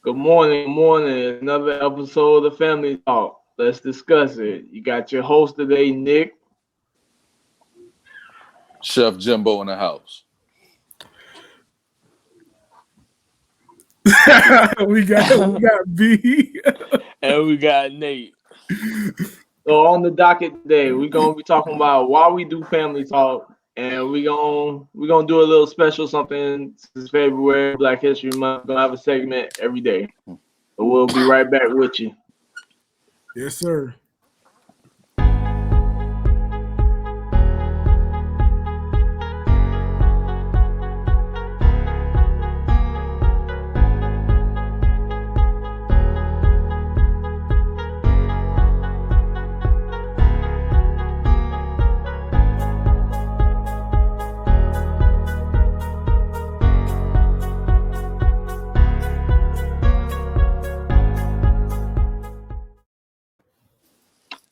Good morning, morning. Another episode of Family Talk. Let's discuss it. You got your host today, Nick. Chef Jimbo in the house. we got B. And we got Nate. So on the docket today, we're gonna be talking about why we do Family Talk, and we're gonna do a little special something since February, Black History Month. We're gonna have a segment every day. So we'll be right back with you. Yes, sir.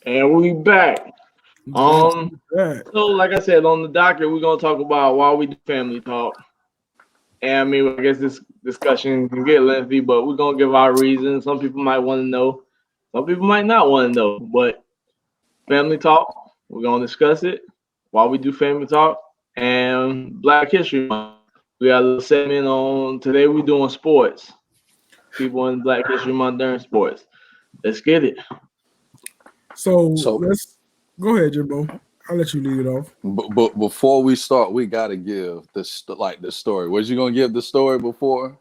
And we back. So like I said, on the docket, we're gonna talk about why we do Family Talk. And I mean, I guess this discussion can get lengthy, but we're gonna give our reasons. Some people might want to know, some people might not want to know. But Family Talk, we're gonna discuss it. Why we do Family Talk and Black History Month. We got a little segment on today. We're doing sports. People in Black History Month during sports. Let's get it. So let's go ahead, Jimbo. I'll let you lead it off. But before we start, we gotta give the story. Was you gonna give the story before?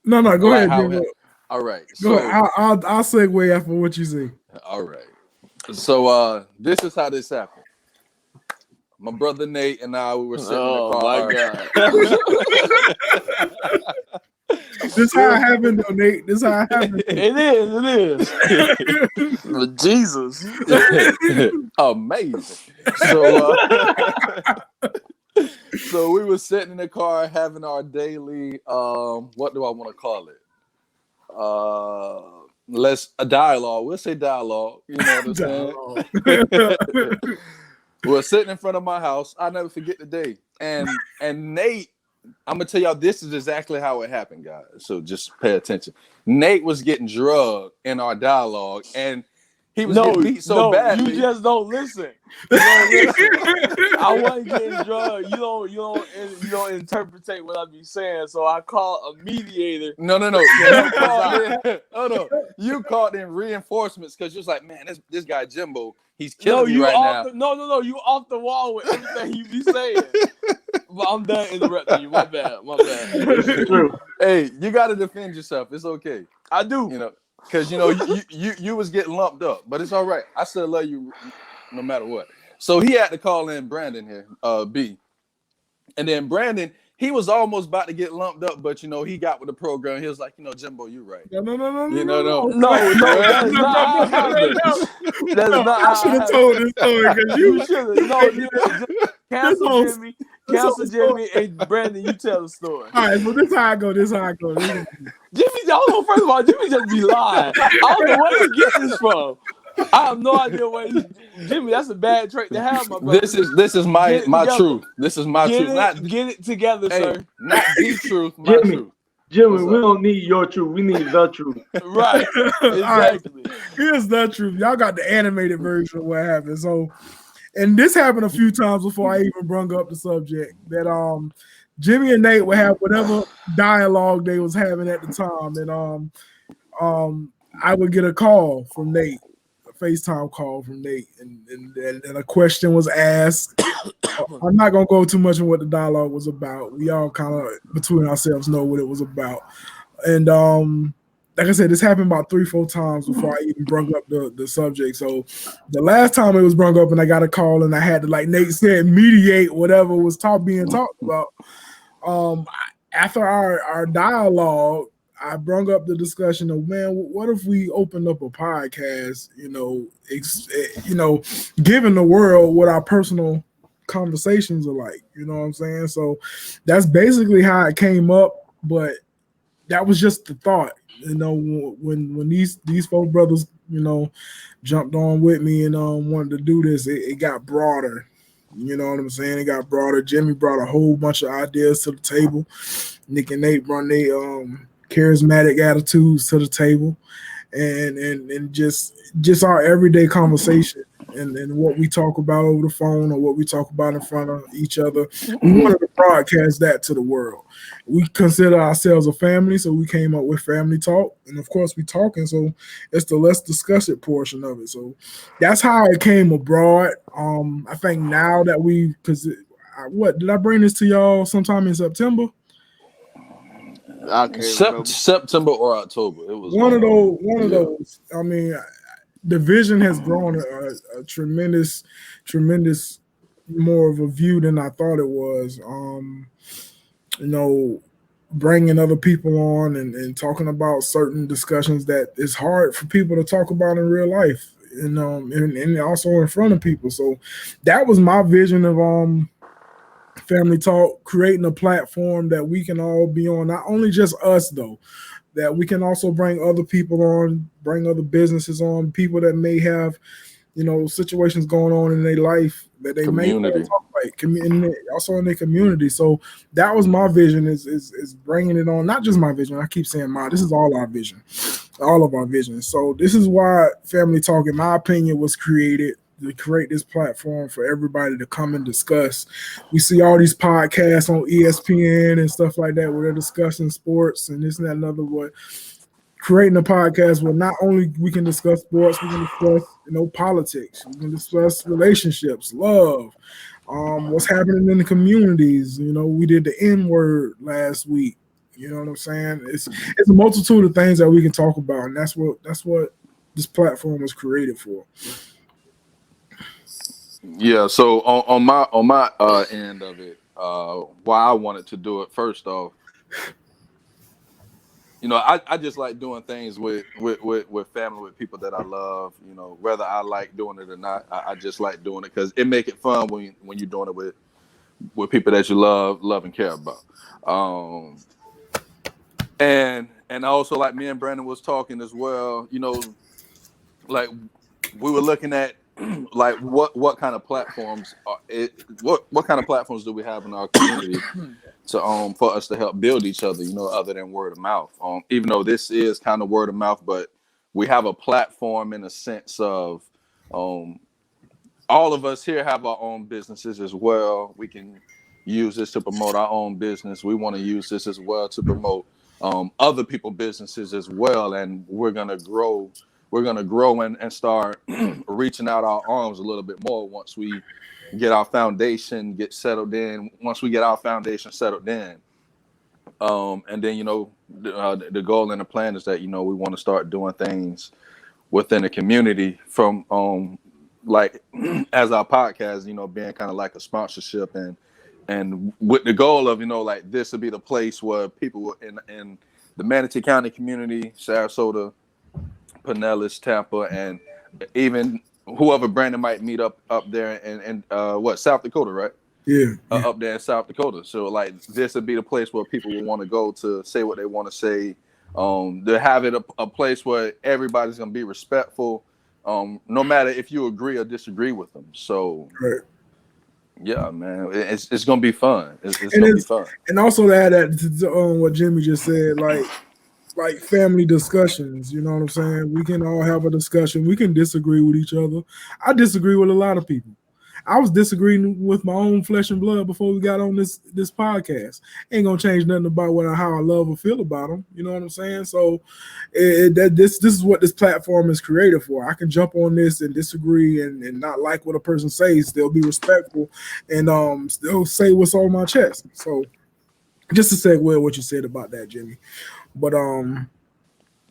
No, go ahead, Jimbo. All right. Go ahead. I'll segue after what you say. All right. So this is how this happened. My brother Nate and I, we were sitting in the car. Oh my God. This how it happened, though, Nate. This how it happened. It is. Jesus. Amazing. So we were sitting in the car having our daily what do I want to call it? A dialogue. We'll say dialogue. You know what I'm saying? We're sitting in front of my house. I'll never forget the day. And Nate, I'm gonna tell y'all this is exactly how it happened, guys. So just pay attention. Nate was getting drugged in our dialogue, and he was getting beat so badly. You just don't listen. You don't listen. I wasn't getting drugged. You don't interpret what I be saying. So I call a mediator. No. You called in reinforcements because you was like, man, this guy Jimbo, he's killing me right now. You off the wall with everything you be saying. But I'm done interrupting you. My bad. It's true. Hey, you got to defend yourself. It's okay. I do. Because you was getting lumped up, but it's all right. I still love you no matter what. So he had to call in Brandon here, B, and then Brandon, he was almost about to get lumped up, but he got with the program. He was like, Jimbo, you right. No. That's not how it happened. That's not how I should have told this story because you should have. Cancel Jimmy, and Brandon, you tell the story. All right, so this is how I go. Jimmy, first of all, Jimmy just be lying. I don't know where you get this from. I have no idea where Jimmy, that's a bad trait to have, my brother. This is my truth. This is my truth. Get it together, sir. Not the truth, my truth. Jimmy, we don't need your truth. We need the truth. Right. Exactly. Here's the truth. Y'all got the animated version of what happened. So, and this happened a few times before I even brung up the subject that Jimmy and Nate would have whatever dialogue they was having at the time, and I would get a call from Nate, a FaceTime call from Nate, and a question was asked. I'm not gonna go too much on what the dialogue was about. We all kind of between ourselves know what it was about, and like I said, this happened about 3-4 times before I even brung up the subject. So the last time it was brung up and I got a call and I had to, like Nate said, mediate whatever was being talked about. After our dialogue, I brung up the discussion of, man, what if we opened up a podcast, giving the world what our personal conversations are like, you know what I'm saying? So that's basically how it came up, but that was just the thought. When these 4 brothers, jumped on with me and wanted to do this, it got broader. You know what I'm saying? It got broader. Jimmy brought a whole bunch of ideas to the table. Nick and Nate brought their charismatic attitudes to the table, and just our everyday conversation and what we talk about over the phone or what we talk about in front of each other. We wanted to broadcast that to the world. We consider ourselves a family, so we came up with Family Talk, and of course we talking, so it's the let's discuss it portion of it. So that's how it came abroad. I think now that what did I bring this to y'all sometime in September? I can't remember. September or October. It was one of those. I mean, the vision has grown a tremendous more of a view than I thought it was. Bringing other people on and talking about certain discussions that is hard for people to talk about in real life, and also in front of people. So that was my vision of Family Talk, creating a platform that we can all be on, not only just us though, that we can also bring other people on, bring other businesses on, people that may have, situations going on in their life that they may talk about, also in their community. So that was my vision, is bringing it on. Not just my vision. I keep saying mine. This is all our vision, all of our vision. So this is why Family Talk, in my opinion, was created, to create this platform for everybody to come and discuss. We see all these podcasts on ESPN and stuff like that where they're discussing sports and this and that and other. But creating a podcast where not only we can discuss sports, we can discuss politics, we can discuss relationships, love, what's happening in the communities. We did the N-word last week. You know what I'm saying? It's a multitude of things that we can talk about, and that's what this platform was created for. Yeah, so on my end of it, why I wanted to do it, first off, I just like doing things with family, with people that I love. Whether I like doing it or not, I just like doing it because it make it fun when you're doing it with people that you love and care about. And also, like me and Brandon was talking as well, like we were looking at like what kind of platforms what kind of platforms do we have in our community to for us to help build each other, other than word of mouth. Even though this is kind of word of mouth, but we have a platform in a sense of all of us here have our own businesses as well. We can use this to promote our own business. We want to use this as well to promote other people's businesses as well, and we're gonna grow and start reaching out our arms a little bit more once we get our foundation settled in. Once we get our foundation settled in, and then the goal and the plan is that we want to start doing things within the community from like as our podcast, being kind of like a sponsorship and with the goal of like this would be the place where people in the Manatee County community, Sarasota, Pinellas, Tampa, and even whoever Brandon might meet up there in South Dakota, right? Yeah. Up there in South Dakota. So like this would be the place where people would want to go to say what they want to say. To have it a place where everybody's gonna be respectful, no matter if you agree or disagree with them. So yeah, man, it's gonna be fun. It's gonna be fun. And also to add that to what Jimmy just said, like family discussions, you know what I'm saying? We can all have a discussion. We can disagree with each other. I disagree with a lot of people. I was disagreeing with my own flesh and blood before we got on this podcast. Ain't gonna change nothing about how I love or feel about them. You know what I'm saying? So this is what this platform is created for. I can jump on this and disagree and not like what a person says. Still be respectful and still say what's on my chest. So just to segue what you said about that, Jimmy. But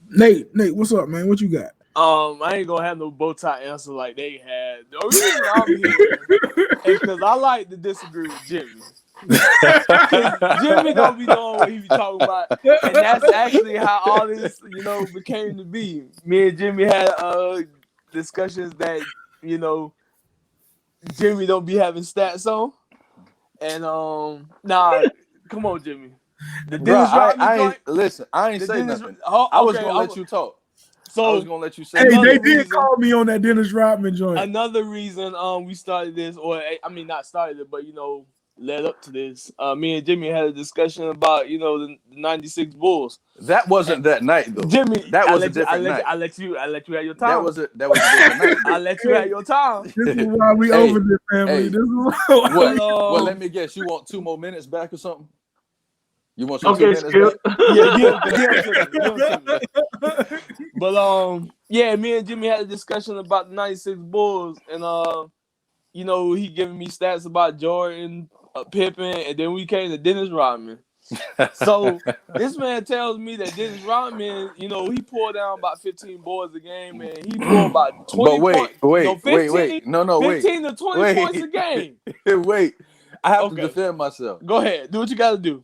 Nate, what's up, man? What you got? I ain't gonna have no bow tie answer like they had. The reason I'm here is because I like to disagree with Jimmy. Jimmy gonna be knowing what he be talking about, and that's actually how all this, became to be. Me and Jimmy had discussions that Jimmy don't be having stats on, and come on, Jimmy. Listen, I ain't saying nothing. I was gonna let you talk. So I was gonna let you say. Hey, they did call me on that Dennis Rodman joint. Another reason we started this, or I mean not started it, but led up to this, me and Jimmy had a discussion about the '96 Bulls. That wasn't that night though. Jimmy, that was a different night. I let you have your time. That was a different night. I let you have your time. This is why we over this, family. Hey, this is why what? Well, let me guess. You want 2 more minutes back or something? You want some 2 minutes Skip. back? Yeah, give him to me. But yeah, me and Jimmy had a discussion about the '96 Bulls, and he giving me stats about Jordan, Pippen, and then we came to Dennis Rodman. So this man tells me that Dennis Rodman, he pulled down about 15 boards a game, and he pulled about 20 points. Wait. No, 15 to 20 points a game. Wait. I have to defend myself. Go ahead. Do what you got to do.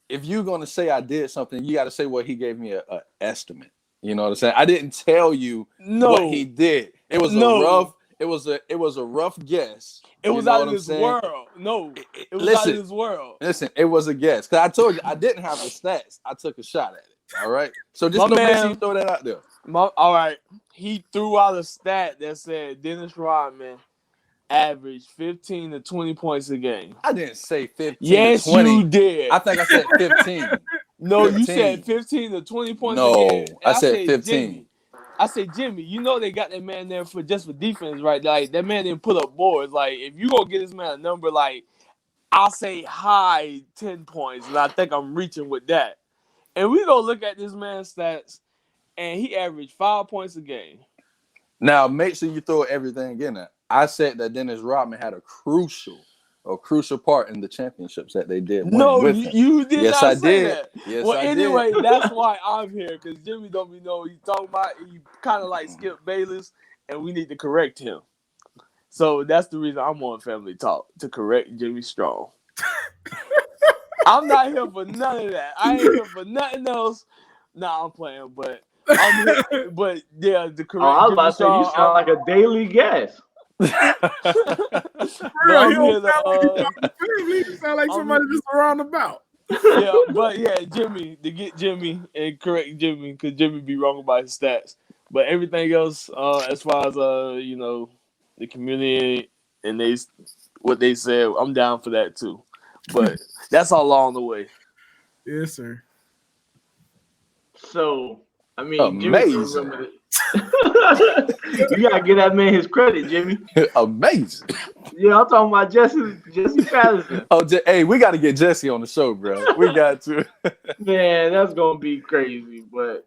If you're going to say I did something, you got to say what he gave me a estimate. You know what I'm saying? I didn't tell you what he did. It was a rough guess. It was out of this world. No, it was out of this world. Listen, it was a guess. Because I told you, I didn't have the stats. I took a shot at it. All right? So just go make sure you throw that out there. All right. He threw out a stat that said Dennis Rodman averaged 15 to 20 points a game. I didn't say 15 yes, to 20. You did. I think I said 15. No, 15. You said 15 to 20 points a game. No, I said 15. I said, Jimmy, they got that man there for defense, right? Like, that man didn't put up boards. Like, if you gonna get this man a number, like, I'll say high 10 points, and I think I'm reaching with that. And we go look at this man's stats, and he averaged 5 points a game. Now, make sure you throw everything in there. I said that Dennis Rodman had a crucial part in the championships that they did. No, you did yes, not I say did. that. Yes, well, I anyway, did. That's why I'm here, because Jimmy don't be know he's talking about. He kind of like Skip Bayless, and we need to correct him. So that's the reason I'm on Family Talk, to correct Jimmy Strong. I'm not here for none of that. I ain't here for nothing else. Nah, I'm playing, but I'm here, but yeah, the correct. I was about to say you sound like a daily guest. You sound like somebody just around about. Yeah, but yeah, Jimmy, to get Jimmy and correct Jimmy, because Jimmy be wrong about his stats. But everything else, as far as the community and what they said, I'm down for that too. But that's all along the way. Yes, sir. So I mean, amazing. You gotta give that man his credit, Jimmy. Amazing. Yeah, I'm talking about Jesse Patterson. Hey, we got to get Jesse on the show, bro. We got to. Man, that's gonna be crazy. But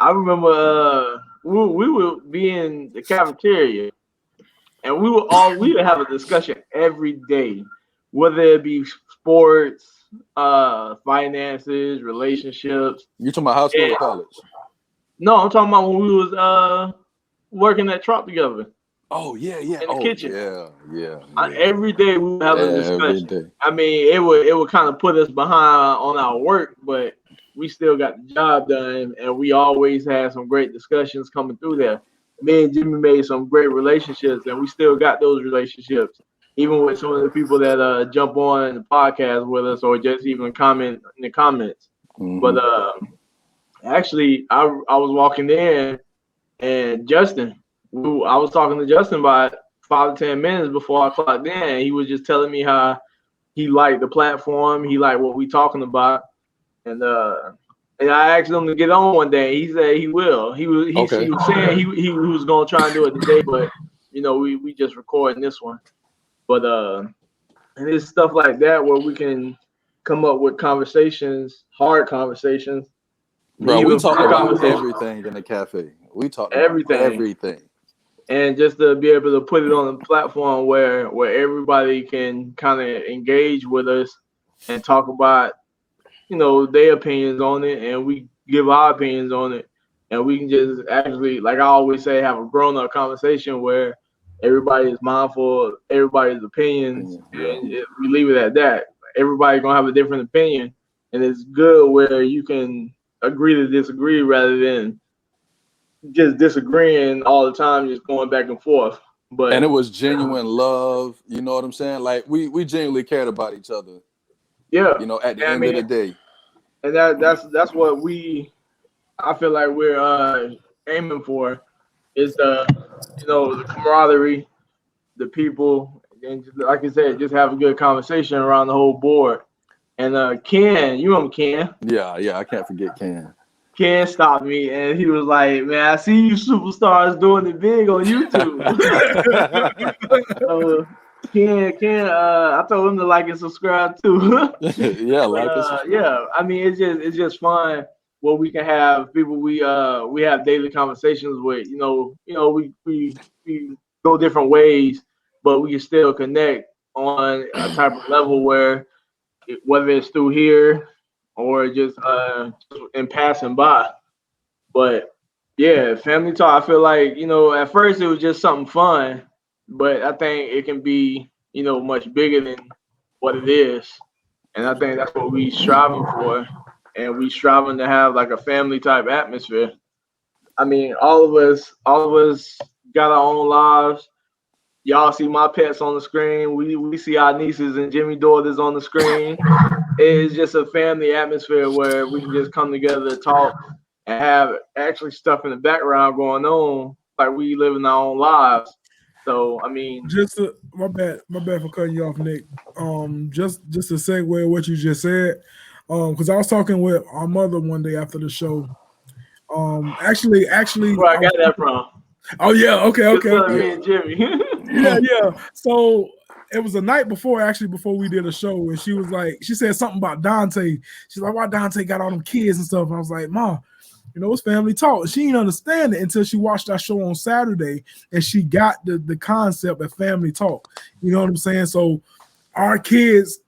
I remember we would be in the cafeteria, and we would have a discussion every day, whether it be sports, finances, relationships. You talking about high school or college? No, I'm talking about when we was working at Trump together. Oh yeah. In the kitchen. Yeah. Every day we would have a discussion. Every day. I mean, it would kind of put us behind on our work, but we still got the job done, and we always had some great discussions coming through there. Me and Jimmy made some great relationships, and we still got those relationships, even with some of the people that jump on the podcast with us or just even comment in the comments. Mm-hmm. But actually, I was walking in, and Justin, I was talking to Justin about 5 to 10 minutes before I clocked in. He was just telling me how he liked the platform, he liked what we talking about, and I asked him to get on one day. He said he will. He was saying he was gonna try and do it today, but we just recording this one. But and it's stuff like that where we can come up with conversations, hard conversations. Bro, we talk about everything in the cafe. We talk about everything. And just to be able to put it on a platform where everybody can kind of engage with us and talk about, their opinions on it, and we give our opinions on it, and we can just actually, like I always say, have a grown-up conversation where everybody is mindful of everybody's opinions, and we leave it at that. Everybody's gonna have a different opinion, and it's good where you can agree to disagree rather than just disagreeing all the time, just going back and forth. And it was genuine love, you know what I'm saying? Like we genuinely cared about each other. Yeah. At the end of the day. And that's what I feel like we're aiming for, is the camaraderie, the people, and just, like I said, just have a good conversation around the whole board. And Ken, you remember Ken? Yeah, I can't forget Ken. Ken stopped me and he was like, "Man, I see you superstars doing it big on YouTube." So Ken, I told him to like and subscribe too. Yeah, like yeah, I mean, it's just fun where we can have people we have daily conversations with. We go different ways, but we can still connect on a type of level where whether it's through here or just in passing by. But yeah, family talk. I feel like at first it was just something fun, but I think it can be much bigger than what it is, and I think that's what we striving for, and we striving to have like a family type atmosphere. I mean, all of us got our own lives. Y'all see my pets on the screen. We see our nieces and Jimmy daughters on the screen. It's just a family atmosphere where we can just come together to talk and have actually stuff in the background going on, like we live in our own lives. So I mean, my bad for cutting you off, Nick. Just to segue what you just said, because I was talking with our mother one day after the show. Actually, where I got that from? Oh yeah, okay. Me and Jimmy. yeah. So it was the night before we did a show, and she said something about Dante. She's like, "Why Dante got all them kids and stuff?" And I was like, "Ma, it's family talk." She didn't understand it until she watched our show on Saturday, and she got the concept of family talk. You know what I'm saying? So our kids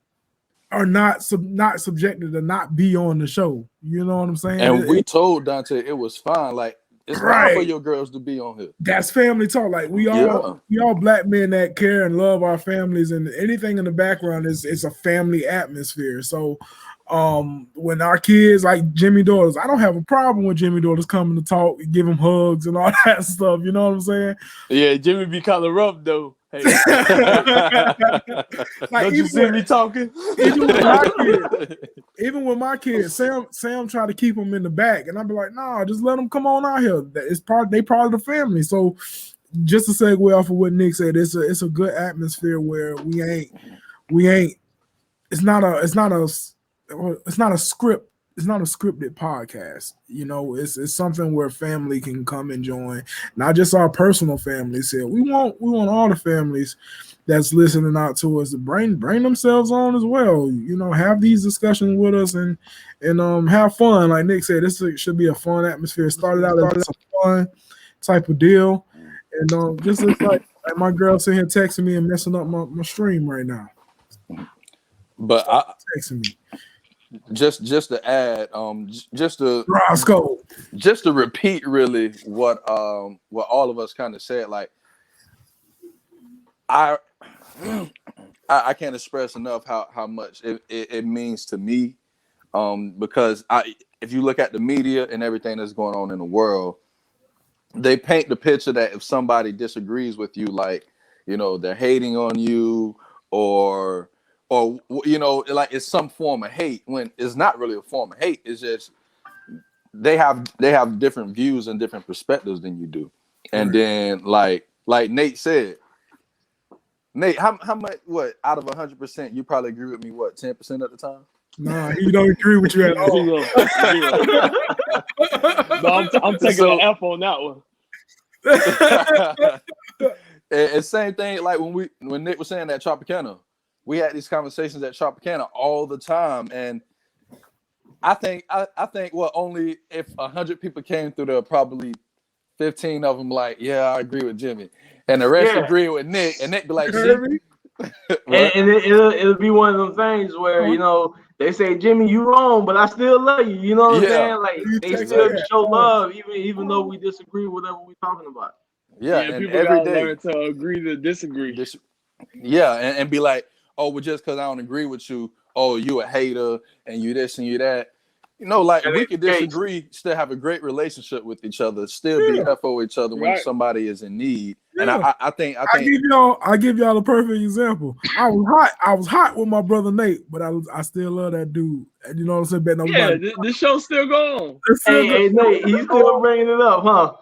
are not subjected to not be on the show. You know what I'm saying? And we told Dante it was fine. Like, it's fine for your girls to be on here. That's family talk. Like we all black men that care and love our families, and anything in the background is a family atmosphere. So when our kids, like Jimmy daughters, I don't have a problem with Jimmy daughters coming to talk, give them hugs and all that stuff. You know what I'm saying? Yeah, Jimmy be kind of rough though. Hey. Like, don't you see me talking? Even with my kids, Sam try to keep them in the back, and I'd be like, "Nah, just let them come on out here. They part of the family." So, just to segue off of what Nick said, it's a good atmosphere where we ain't. It's not a script. It's not a scripted podcast. It's something where family can come and join, not just our personal families here. We want all the families that's listening out to us to bring themselves on as well. Have these discussions with us and have fun. Like Nick said, this should be a fun atmosphere. It started out as a fun type of deal, and just like my girl sitting here texting me and messing up my stream right now. But texting me. Just to add, just to repeat really what all of us kind of said. Like, I can't express enough how much it means to me, because if you look at the media and everything that's going on in the world, they paint the picture that if somebody disagrees with you, like, they're hating on you or like it's some form of hate, when it's not really a form of hate. It's just they have different views and different perspectives than you do. And then like Nate said, how much, out of 100%, you probably agree with me, 10% at the time? Nah, he don't agree with you at all. No, I'm taking an F on that one. And same thing, like when Nick was saying that Tropicana, we had these conversations at Tropicana all the time, and I think only if 100 people came through there, probably 15 of them like, yeah, I agree with Jimmy, and the rest agree with Nick, and Nick be like, and it'll be one of them things where they say, Jimmy, you wrong, but I still love you. You know what I'm saying? Like, they still show love even though we disagree with whatever we're talking about. Yeah, and people every gotta day learn to agree to disagree. And be like, oh, well, just because I don't agree with you, oh, you a hater and you this and you that. Like, we could disagree, still have a great relationship with each other, still be there for each other when somebody is in need. Yeah. And I think I give y'all a perfect example. I was hot with my brother Nate, but I still love that dude. You know what I'm saying? Yeah, the show's still going. Hey, Nate, he's still bringing it up, huh?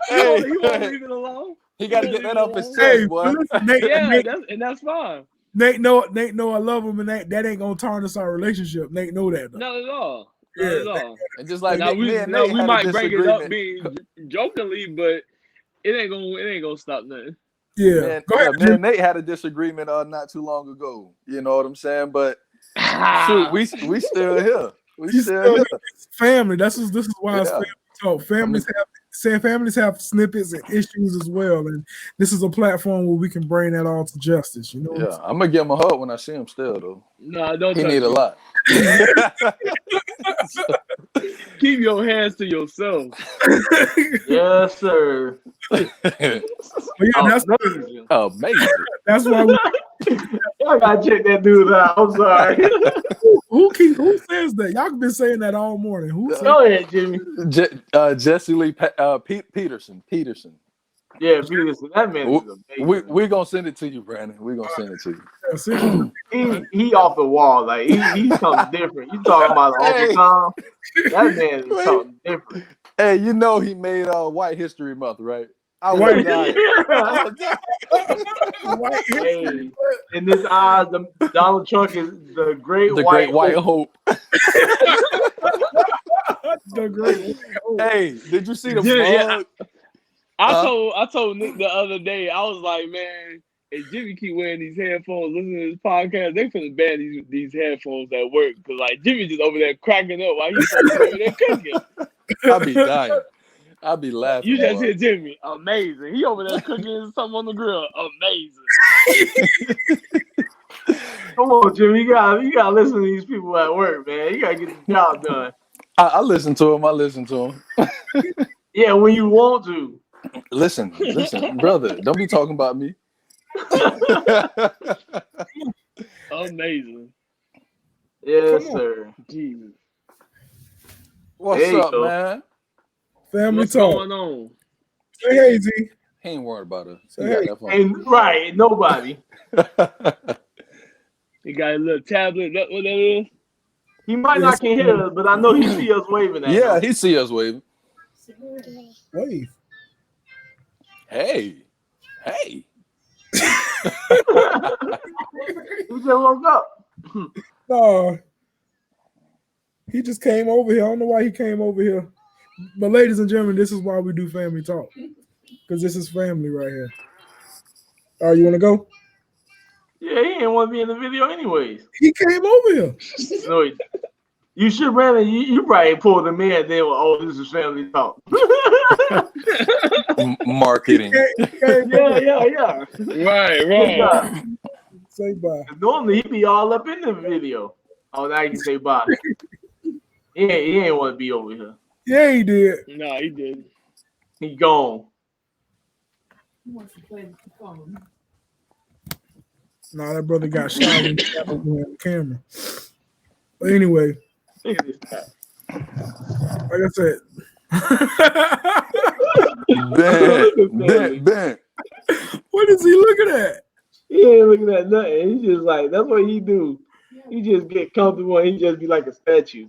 He won't leave it alone. He got to get that off his chest, Hey, boy. listen, Nate, Yeah, Nate, that's fine. Nate know I love him, and that ain't gonna tarnish our relationship. Nate know that though. Not at all. Yeah, Not at all. And just like Now me and Nate we had a might bring it up disagreement. being jokingly, but it ain't gonna stop nothing. Yeah. Man, Go ahead, me and Nate had a disagreement not too long ago. You know what I'm saying? But shoot, we still here. We still here. Family. This is why it's Yeah. family talk. Families have snippets and issues as well, and this is a platform where we can bring that all to justice. You know. What I'm Yeah, I'm gonna give him a hug when I see him. Still though, No, don't he touch need a me. lot. Keep your hands to yourself. Yes, sir. But yeah, Amazing. Amazing. that's why we, I gotta check that dude out. I'm sorry. who says that? Y'all been saying that all morning. Who said Go ahead, Jimmy. Jesse Lee Peterson. Yeah, Peterson. That man is amazing. We're gonna send it to you, Brandon. We're gonna send it to you. that? He off the wall. Like he's something different. You talking about Uncle Tom? That man is something different. Hey, you know he made White History Month, right? I was White- dying. Hey, in his eyes, Donald Trump is the great Great White Hope. The great. Hey, did you see the Yeah, mug? I told Nick the other day, I was like, man, if Jimmy keep wearing these headphones, listening to this podcast, they finna ban these headphones at work. Cause like Jimmy just over there cracking up while he's over there cooking. I'll be dying. I'll be laughing. You just boy. hear Jimmy, amazing. He over there cooking something on the grill, amazing. Come on, Jimmy. You gotta listen to these people at work, man. You gotta get the job done. I listen to him. Yeah, when you want to. Listen, brother. Don't be talking about me. Amazing. Yes, sir. Jesus. What's There you up, go. man? Family What's talk. going on? Say hey, Z. He ain't worried about us. He Hey, got that And right, nobody. phone. He got a little tablet. That what that is? He might not can hear us, but I know he see us waving at Yeah, him. he see us waving. Wave. Hey. He just woke up. No. He just came over here. I don't know why he came over here. But ladies and gentlemen, this is why we do family talk. Because this is family right here. All right, you want to go? Yeah, he didn't want to be in the video anyways. He came over here. No, you should, Brandon. You probably pulled him in. And then, oh, this is family talk. Marketing. He came over here. Yeah. Right. Yeah. Say bye. Normally he be all up in the video. Oh, now you can say bye. He ain't want to be over here. Yeah, he did. No, he did. He gone. Nah, that brother got shot when he got over on the camera. But anyway, Look at this guy. like I said. Ben. What is he looking at? He ain't looking at nothing. He's just like, that's what he do. He just get comfortable and he just be like a statue.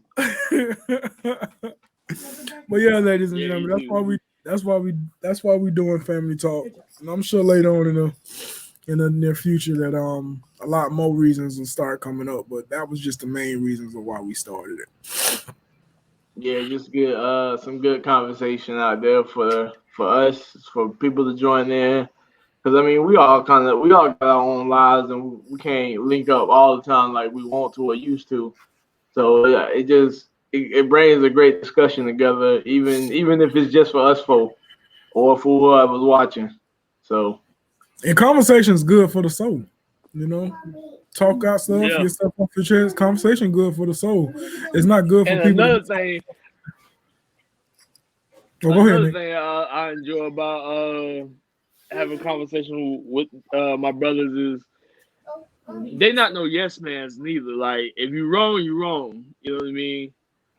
But yeah, ladies and Yeah, gentlemen, you that's why we doing family talk. And I'm sure later on in the near future that a lot more reasons will start coming up. But that was just the main reasons of why we started it. Yeah, just get some good conversation out there for us, for people to join in. Because I mean, we all got our own lives, and we can't link up all the time like we want to or used to. So yeah, it brings a great discussion together, even if it's just for us folk or for whoever's watching. So And conversation is good for the soul, you know. Talk out stuff, Yeah. get stuff off your chest. Conversation good for the soul. It's not good for And people. another thing, Oh, go ahead, another Nick. thing I enjoy about having a conversation with my brothers is they not no yes mans neither. Like if you wrong, you wrong. You know what I mean?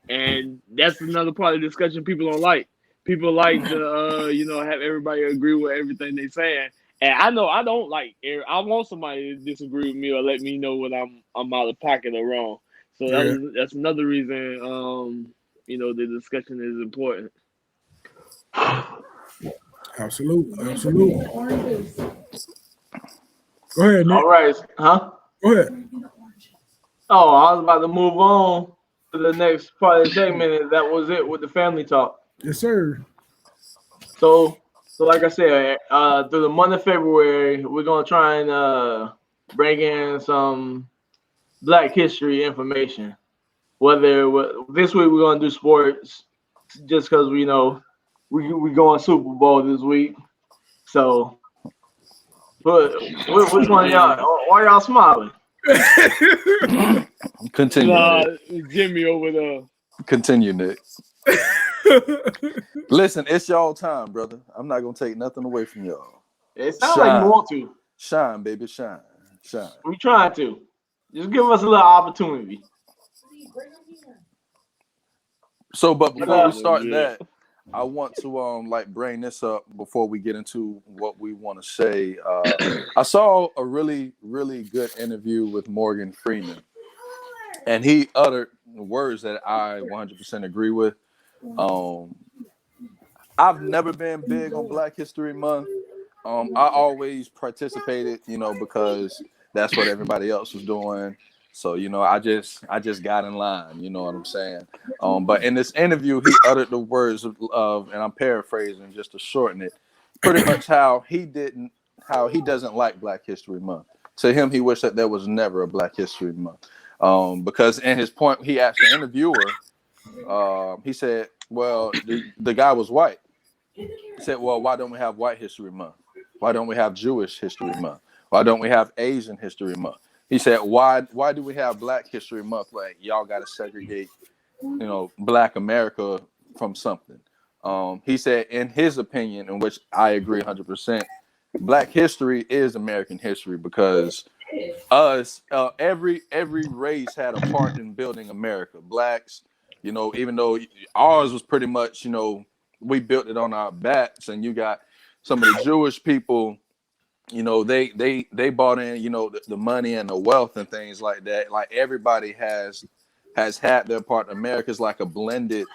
And that's another part of the discussion people don't like. People like to have everybody agree with everything they saying. And I know I don't like. I want somebody to disagree with me or let me know when I'm out of pocket or wrong. So that's another reason. The discussion is important. Absolutely. Go ahead, Nick. All right, huh? Go ahead. Oh, I was about to move on to the next part of the segment. That was it with the family talk. Yes, sir. So like I said, through the month of February, we're gonna try and bring in some Black history information. This week we're gonna do sports, just because we going Super Bowl this week. So, but which one of y'all? Why y'all smiling? Continue. Nick. Jimmy over there. Continue, Nick. Listen, it's y'all time, brother. I'm not gonna take nothing away from y'all. It sounds like you want to. Shine, baby, shine. We trying to. Just give us a little opportunity. So, but before we start that, I want to bring this up before we get into what we want to say. I saw a really, really good interview with Morgan Freeman, and he uttered words that I 100% agree with. I've never been big on Black History Month. I always participated, because that's what everybody else was doing. So, I just got in line, you know what I'm saying? But in this interview, he uttered the words of, and I'm paraphrasing just to shorten it, pretty much how he doesn't like Black History Month. To him, he wished that there was never a Black History Month. Because in his point, he asked the interviewer, he said, well, the guy was white. He said, well, why don't we have White History Month? Why don't we have Jewish History Month? Why don't we have Asian History Month? He said, why do we have Black History Month? Like, y'all got to segregate, Black America from something. He said, in his opinion, in which I agree 100%, Black history is American history, because every race had a part in building America. Blacks, even though ours was pretty much, we built it on our backs, and you got some of the Jewish people, they bought in, the money and the wealth and things like that. Like, everybody has had their part. America's like a blended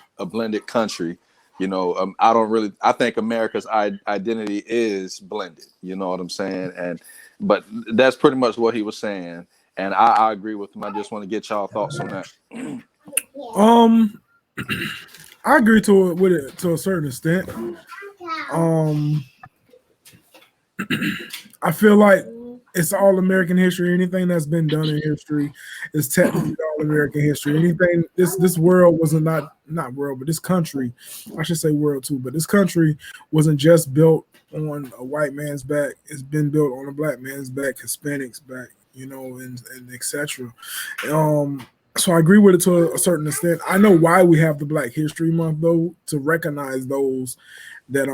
country. I think America's identity is blended. You know what I'm saying? But that's pretty much what he was saying. And I agree with him. I just want to get y'all thoughts on that. I agree with it to a certain extent. I feel like it's all American history. Anything that's been done in history is technically all American history. Anything this world wasn't not world, but this country, I should say world too, but this country wasn't just built on a white man's back. It's been built on a Black man's back, Hispanics back, and etc. So I agree with it to a certain extent. I know why we have the Black History Month, though, to recognize those that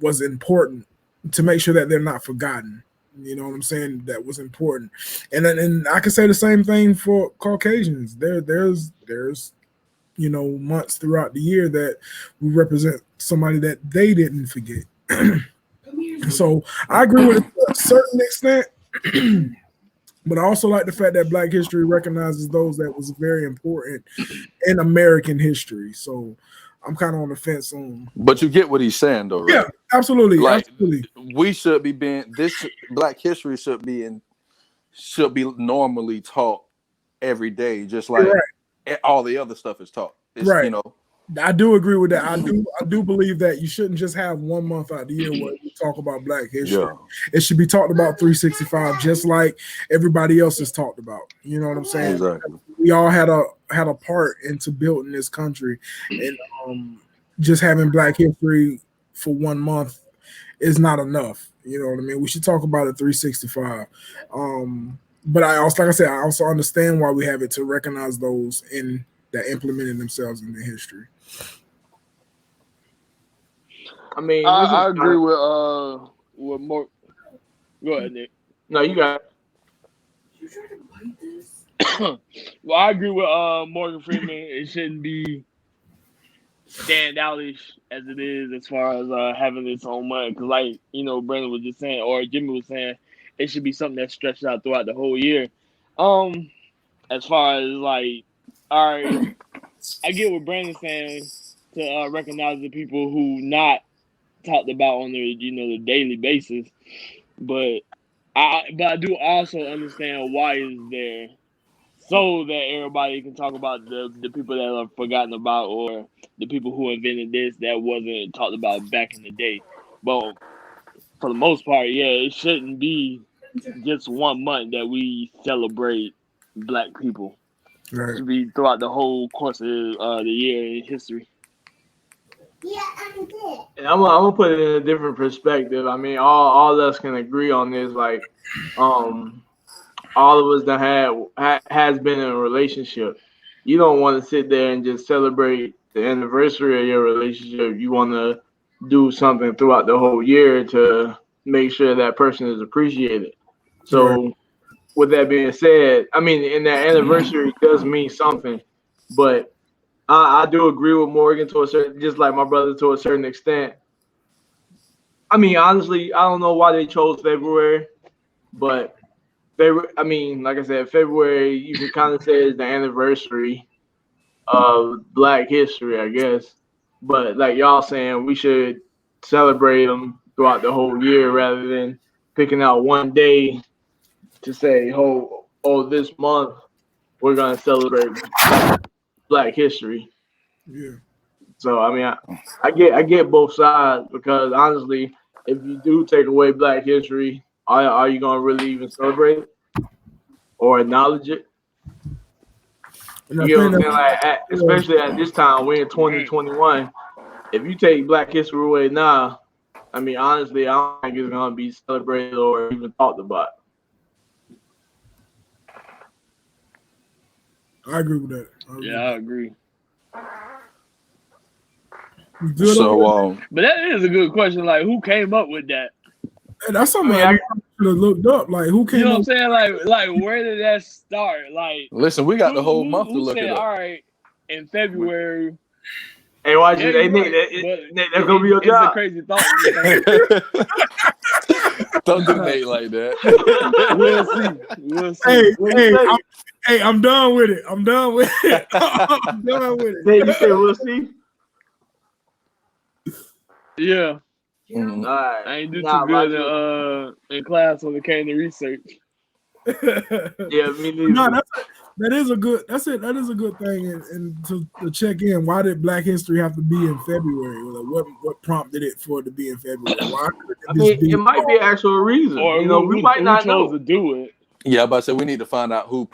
was important, to make sure that they're not forgotten. You know what I'm saying? That was important. And I can say the same thing for Caucasians. There's months throughout the year that we represent somebody that they didn't forget. So I agree with it to a certain extent. But I also like the fact that Black history recognizes those that was very important in American history. So I'm kind of on the fence on. But you get what he's saying, though, right? Yeah, absolutely. Absolutely. We should be Black history should be normally taught every day, just like all the other stuff is taught. It's, right. I do agree with that. I do believe that you shouldn't just have 1 month out of the year where you talk about Black history. Yeah. It should be talked about 365, just like everybody else is talked about. You know what I'm saying? Exactly. We all had a part into building this country, and just having Black history for 1 month is not enough. You know what I mean? We should talk about it 365. But I also understand why we have it, to recognize those that implemented themselves in the history. I mean, I agree with more. Go ahead, Nick. No, you got it. You trying to bite this? Well, I agree with Morgan Freeman. It shouldn't be standoutish as it is, as far as having its own month. Because, like, Brandon was just saying, or Jimmy was saying, it should be something that's stretched out throughout the whole year. As far as, like, all right, I get what Brandon's saying, to recognize the people who not talked about on the daily basis. But I do also understand why it's there, so that everybody can talk about the people that are forgotten about, or the people who invented this that wasn't talked about back in the day. But for the most part, yeah, it shouldn't be just 1 month that we celebrate Black people. It Right. should be throughout the whole course of the year in history. And I'm gonna put it in a different perspective. I mean, all of us can agree on this. Like, all of us that has been in a relationship. You don't want to sit there and just celebrate the anniversary of your relationship. You want to do something throughout the whole year to make sure that person is appreciated. So, with that being said, I mean, and that anniversary does mean something, but I do agree with Morgan to a certain, just like my brother to a certain extent. I mean, honestly, I don't know why they chose February, but I mean, like I said, February, you can kind of say is the anniversary of Black history, I guess. But like y'all saying, we should celebrate them throughout the whole year rather than picking out one day to say, oh, this month we're gonna celebrate Black history. Yeah. So I mean, I get both sides, because honestly, if you do take away Black history, are you gonna really even celebrate it or acknowledge it? And You know what I'm saying? Like, especially at this time, we're in 2021. If you take Black history away now, I mean, honestly, I don't think it's gonna be celebrated or even talked about. I agree with that. I agree. So, but that is a good question. Like, who came up with that? And that's something I should have looked up. Like, who came You know what I'm up? saying? Like, where did that start? Like, listen, we got the whole month to look said, it up. All right, in February. Hey, watch Yeah, it. Hey, Nate, that's gonna be your job. It's a crazy thought. Don't do Nate like that. We'll see. Hey, I'm done with it. I'm done with it. I'm done with it. Nate, you say we'll see? Yeah. Mm. All right. I ain't do too good in class when it came to research. Yeah, me neither. No, that is a good. That's it. That is a good thing, and to check in. Why did Black History have to be in February? Like, what prompted it for it to be in February? Why? I mean, it might be an actual reason. Or we might not know to do it. Yeah, but I said we need to find out who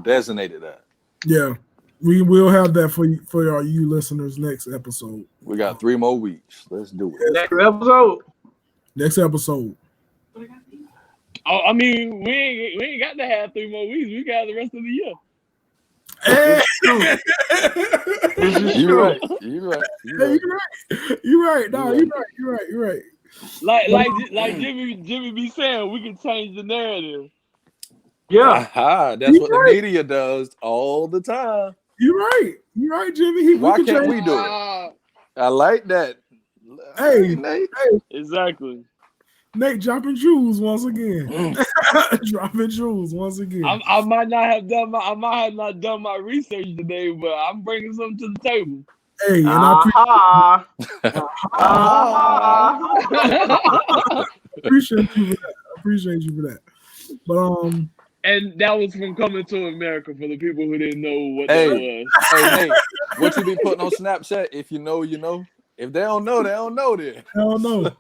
designated that. Yeah, we will have that for you listeners next episode. We got 3 more weeks. Let's do it. Next episode. I mean, we ain't got to have 3 more weeks. We got the rest of the year. Hey. You're right. You're right. No, you're right. Like Jimmy be saying, we can change the narrative. Yeah, that's what the media does all the time. You're right, Jimmy. Why can't we do it? I like that. Hey, Nate. Exactly. Nate dropping jewels once again. Dropping jewels once again. I might not have done my research today, but I'm bringing something to the table. Hey, and I appreciate you for that. I appreciate you for that. But and that was from Coming to America for the people who didn't know what that was. Hey, Nate, what you be putting on Snapchat? If you know, you know. If they don't know, they don't know then. Hell no.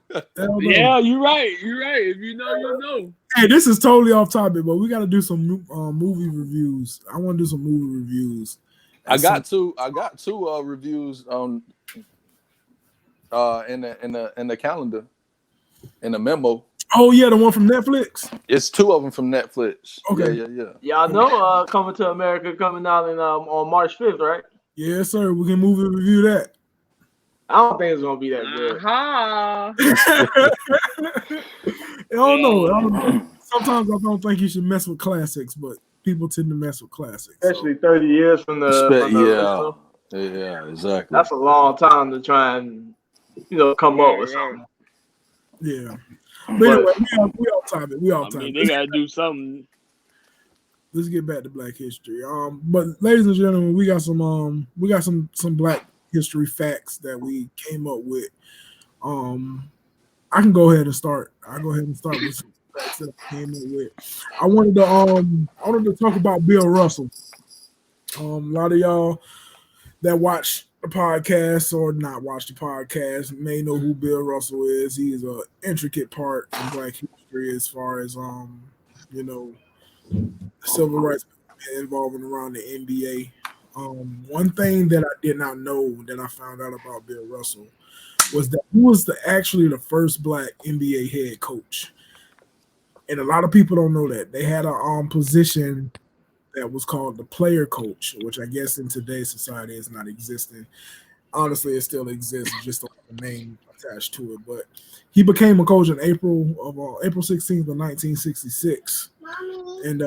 Yeah, you're right. If you know, you know. Hey, this is totally off topic, but we got to do some movie reviews. I want to do some movie reviews. I got two reviews on in the calendar, in the memo. Oh yeah, the one from Netflix. It's 2 of them from Netflix. Okay. Yeah. Y'all know Coming to America coming out on March 5th, right? Yes, sir. We can movie review that. I don't think it's gonna be that good. I don't know. Sometimes I don't think you should mess with classics, but people tend to mess with classics. Especially 30 years from the yeah, exactly. That's a long time to try and come up with something. Yeah. But anyway, we off topic. I mean, they gotta do something. Let's get back to Black history. But ladies and gentlemen, we got some Black history facts that we came up with I can go ahead and start. I'll go ahead and start with some facts that I came up with. I wanted to talk about Bill Russell. A lot of y'all that watch the podcast or not watch the podcast may know who Bill Russell is. He is an intricate part in Black history as far as civil rights involving around the NBA. One thing that I did not know that I found out about Bill Russell was that he was actually the first Black NBA head coach. And a lot of people don't know that. They had a position that was called the player coach, which I guess in today's society is not existing. Honestly, it still exists, just like the name attached to it. But he became a coach in April 16th of 1966. And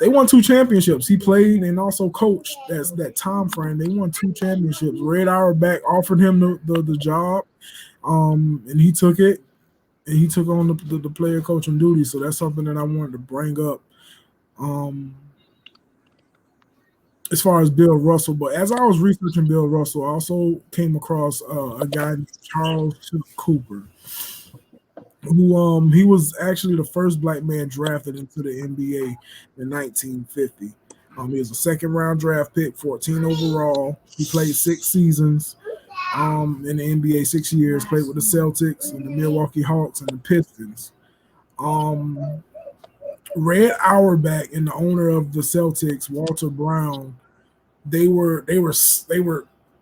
they won 2 championships. He played and also coached that time frame. They won 2 championships. Red Auerbach offered him the job, and he took it. And he took on the player coaching duty. So that's something that I wanted to bring up as far as Bill Russell. But as I was researching Bill Russell, I also came across a guy named Charles Cooper, who he was actually the first Black man drafted into the NBA in 1950. He was a second-round draft pick, 14 overall. He played 6 seasons in the NBA, 6 years, played with the Celtics and the Milwaukee Hawks and the Pistons. Red Auerbach and the owner of the Celtics, Walter Brown, they were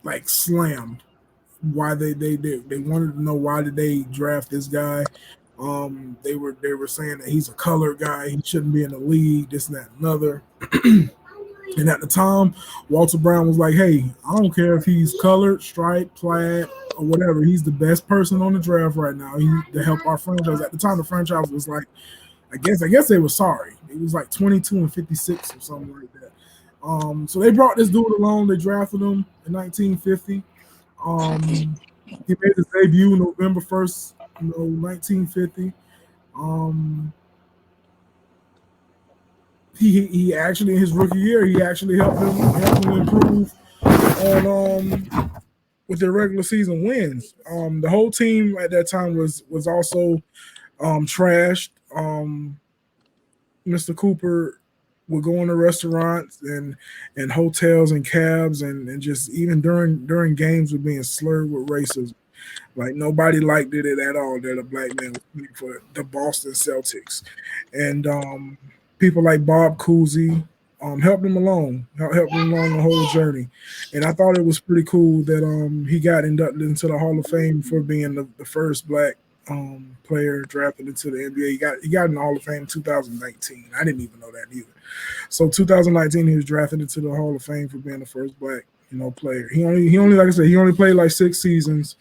like slammed. Why they wanted to know why did they draft this guy. They were saying that he's a colored guy, he shouldn't be in the league, this and that and another. And at the time, Walter Brown was like, hey, I don't care if he's colored, striped, plaid, or whatever. He's the best person on the draft right now. To help our franchise. At the time, the franchise was like, I guess they were sorry. It was like 22-56 or something like that. So they brought this dude along. They drafted him in 1950. He made his debut November 1st, 1950. He actually in his rookie year, he actually helped him improve on with their regular season wins. The whole team at that time was also trashed. Mr. Cooper would go into restaurants and hotels and cabs and just even during games were being slurred with racism. Like nobody liked it at all that a Black man was playing for the Boston Celtics. And people like Bob Cousy helped him along the whole journey. And I thought it was pretty cool that he got inducted into the Hall of Fame for being the first Black player drafted into the NBA. He got in the Hall of Fame in 2019. I didn't even know that either. So 2019 he was drafted into the Hall of Fame for being the first Black player. He only like I said, he only played like 6 seasons.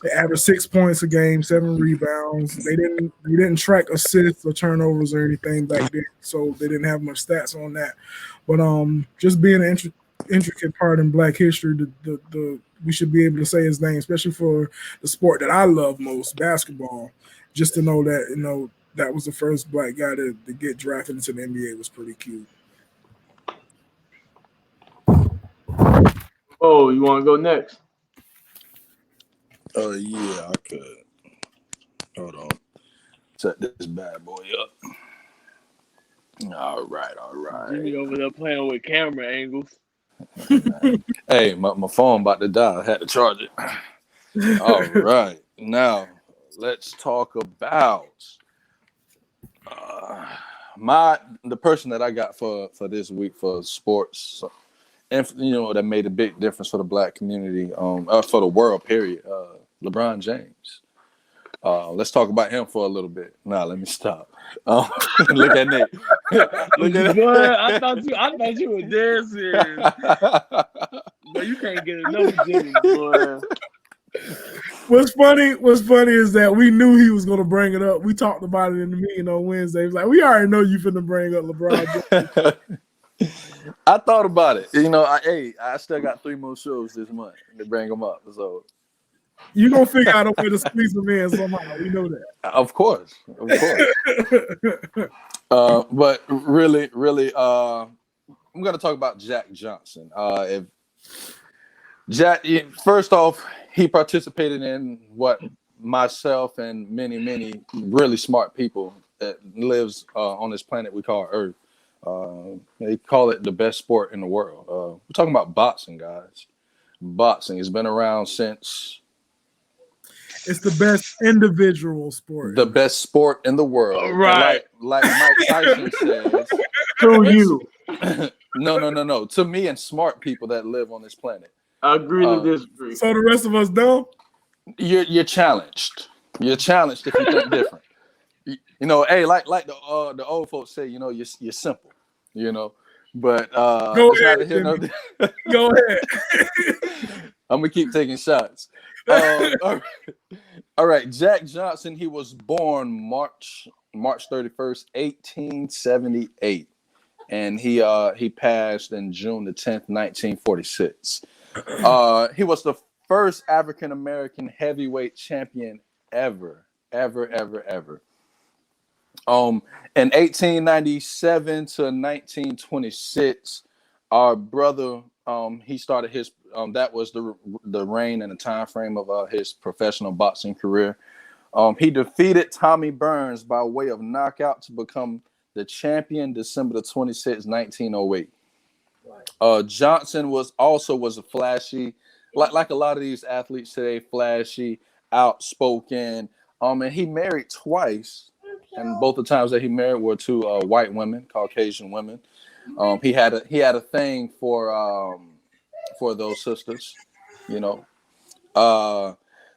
They averaged 6 points a game, 7 rebounds. They didn't track assists or turnovers or anything back then, so they didn't have much stats on that. But just being an intricate part in Black history, we should be able to say his name, especially for the sport that I love most, basketball. Just to know that that was the first Black guy to get drafted into the NBA was pretty cute. Oh, you want to go next? Oh, yeah, I could. Hold on. Set this bad boy up. All right. Jimmy over there playing with camera angles. Hey, my phone about to die. I had to charge it. All right. Now, let's talk about the person that I got for this week for sports. And that made a big difference for the Black community, for the world, period. LeBron James. Let's talk about him for a little bit. Nah, let me stop. Look at Nick. Look at Boy, I thought you were dead serious. But you can't get enough Jimmy, boy. What's funny is that we knew he was going to bring it up. We talked about it in the meeting on Wednesday. It was like, we already know you finna bring up LeBron James. I thought about it. I still got 3 more shows this month to bring them up. So you're going to figure out a way to squeeze them in somehow. We know that. Of course. But really, I'm going to talk about Jack Johnson. First off, he participated in what myself and many really smart people that lives on this planet we call Earth. They call it the best sport in the world. We're talking about boxing, guys. Boxing has been around since. It's the best individual sport. The best sport in the world. Right. Like Mike Tyson says. To you. No. To me and smart people that live on this planet. I agree to disagree. So the rest of us don't? You're challenged. You're challenged if you think different. You know, hey, like the old folks say, you know, you're simple, you know. But go ahead. Go ahead. I'm gonna keep taking shots. All right. Jack Johnson, he was born March 31st, 1878. And he passed in June the 10th, 1946. He was the first African American heavyweight champion ever. In 1897 to 1926, our brother he started his that was the reign and the time frame of his professional boxing career. He defeated Tommy Burns by way of knockout to become the champion December the 26th, 1908. Johnson was a flashy, like a lot of these athletes today, flashy, outspoken. And he married twice, and both the times that he married were to white women, Caucasian women. He had a thing for those sisters, you know.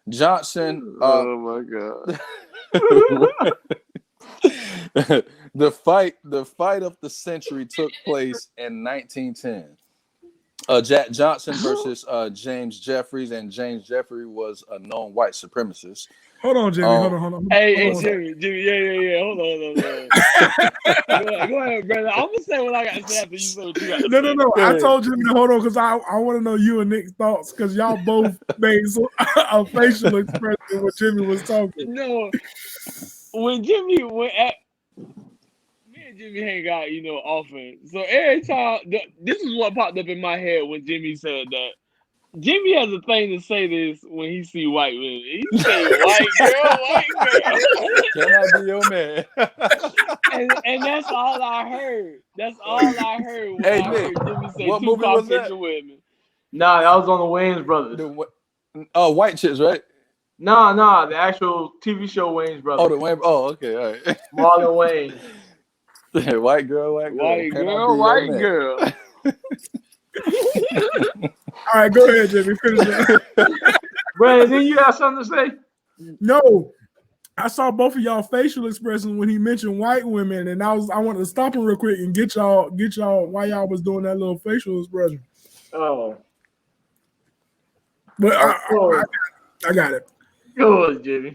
Johnson. Oh my God. The fight of the century took place in 1910. Jack Johnson versus James Jeffries, and James Jeffrey was a known white supremacist. Hold on, Jimmy. Hold on. Hey, Jimmy. Yeah. Hold on. Go ahead, brother. I'm gonna say what I got to say after you say what you got to say. No. I told Jimmy to hold on because I want to know you and Nick's thoughts because y'all both made a facial expression when Jimmy was talking. No, when Jimmy went at me and Jimmy hang out, you know, often. So every time, this is what popped up in my head when Jimmy said that. Jimmy has a thing to say this when he see white women. He say, "White girl." Can I be your man? and that's all I heard. That's all I heard when Hey, I Nick, heard Jimmy say what two movie was that? Caucasian women. Nah, that was on the Wayans brothers. White chicks, right? Nah, the actual TV show Wayans brothers. Oh, the Wayne. Oh, okay, all right. Marlon Wayne. White girl. White Can I girl, be white your man? girl. All right, go ahead, Jimmy. Finish that. Brandon, didn't you have something to say? No, I saw both of y'all facial expressions when he mentioned white women, and I wanted to stop him real quick and get y'all why y'all was doing that little facial expression. Oh. But I got it. Go on, Jimmy.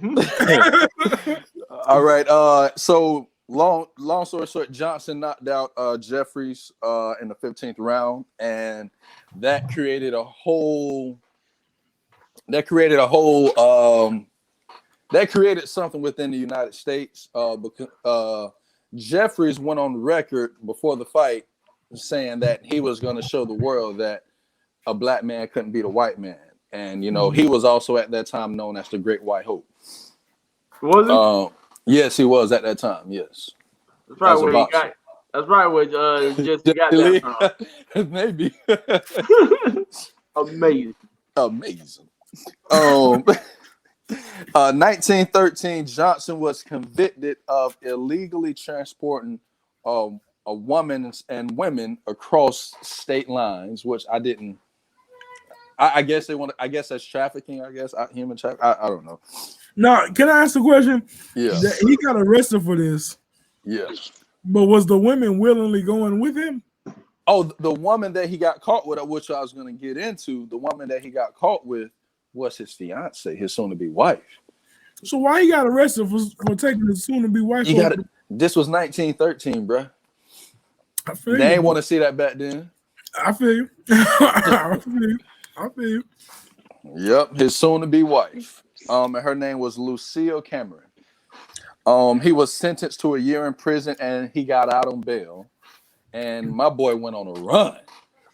All right. So long story short, Johnson knocked out Jeffries in the 15th round, and that created a whole that created something within the United States. Because Jeffries went on record before the fight saying that he was going to show the world that a black man couldn't beat a white man. And, you know, he was also at that time known as the Great White Hope. Was he? Yes, he was at that time. Yes. That's right where he got. That's right where just got that from. Maybe. Amazing. 1913, Johnson was convicted of illegally transporting a woman and women across state lines, which I didn't. I guess they want. I guess that's trafficking. I guess human trafficking. I don't know. Now, can I ask a question? Yeah. He got arrested for this. Yeah. But was the women willingly going with him? Oh, the woman that he got caught with, which I was going to get into, the woman that he got caught with was his fiance, his soon-to-be wife. So why he got arrested for taking his soon-to-be wife? This was 1913, bro. I feel they ain't want to see that back then. I feel you. I feel you. Yep, his soon-to-be wife. And her name was Lucille Cameron. He was sentenced to a year in prison, and he got out on bail. And my boy went on a run.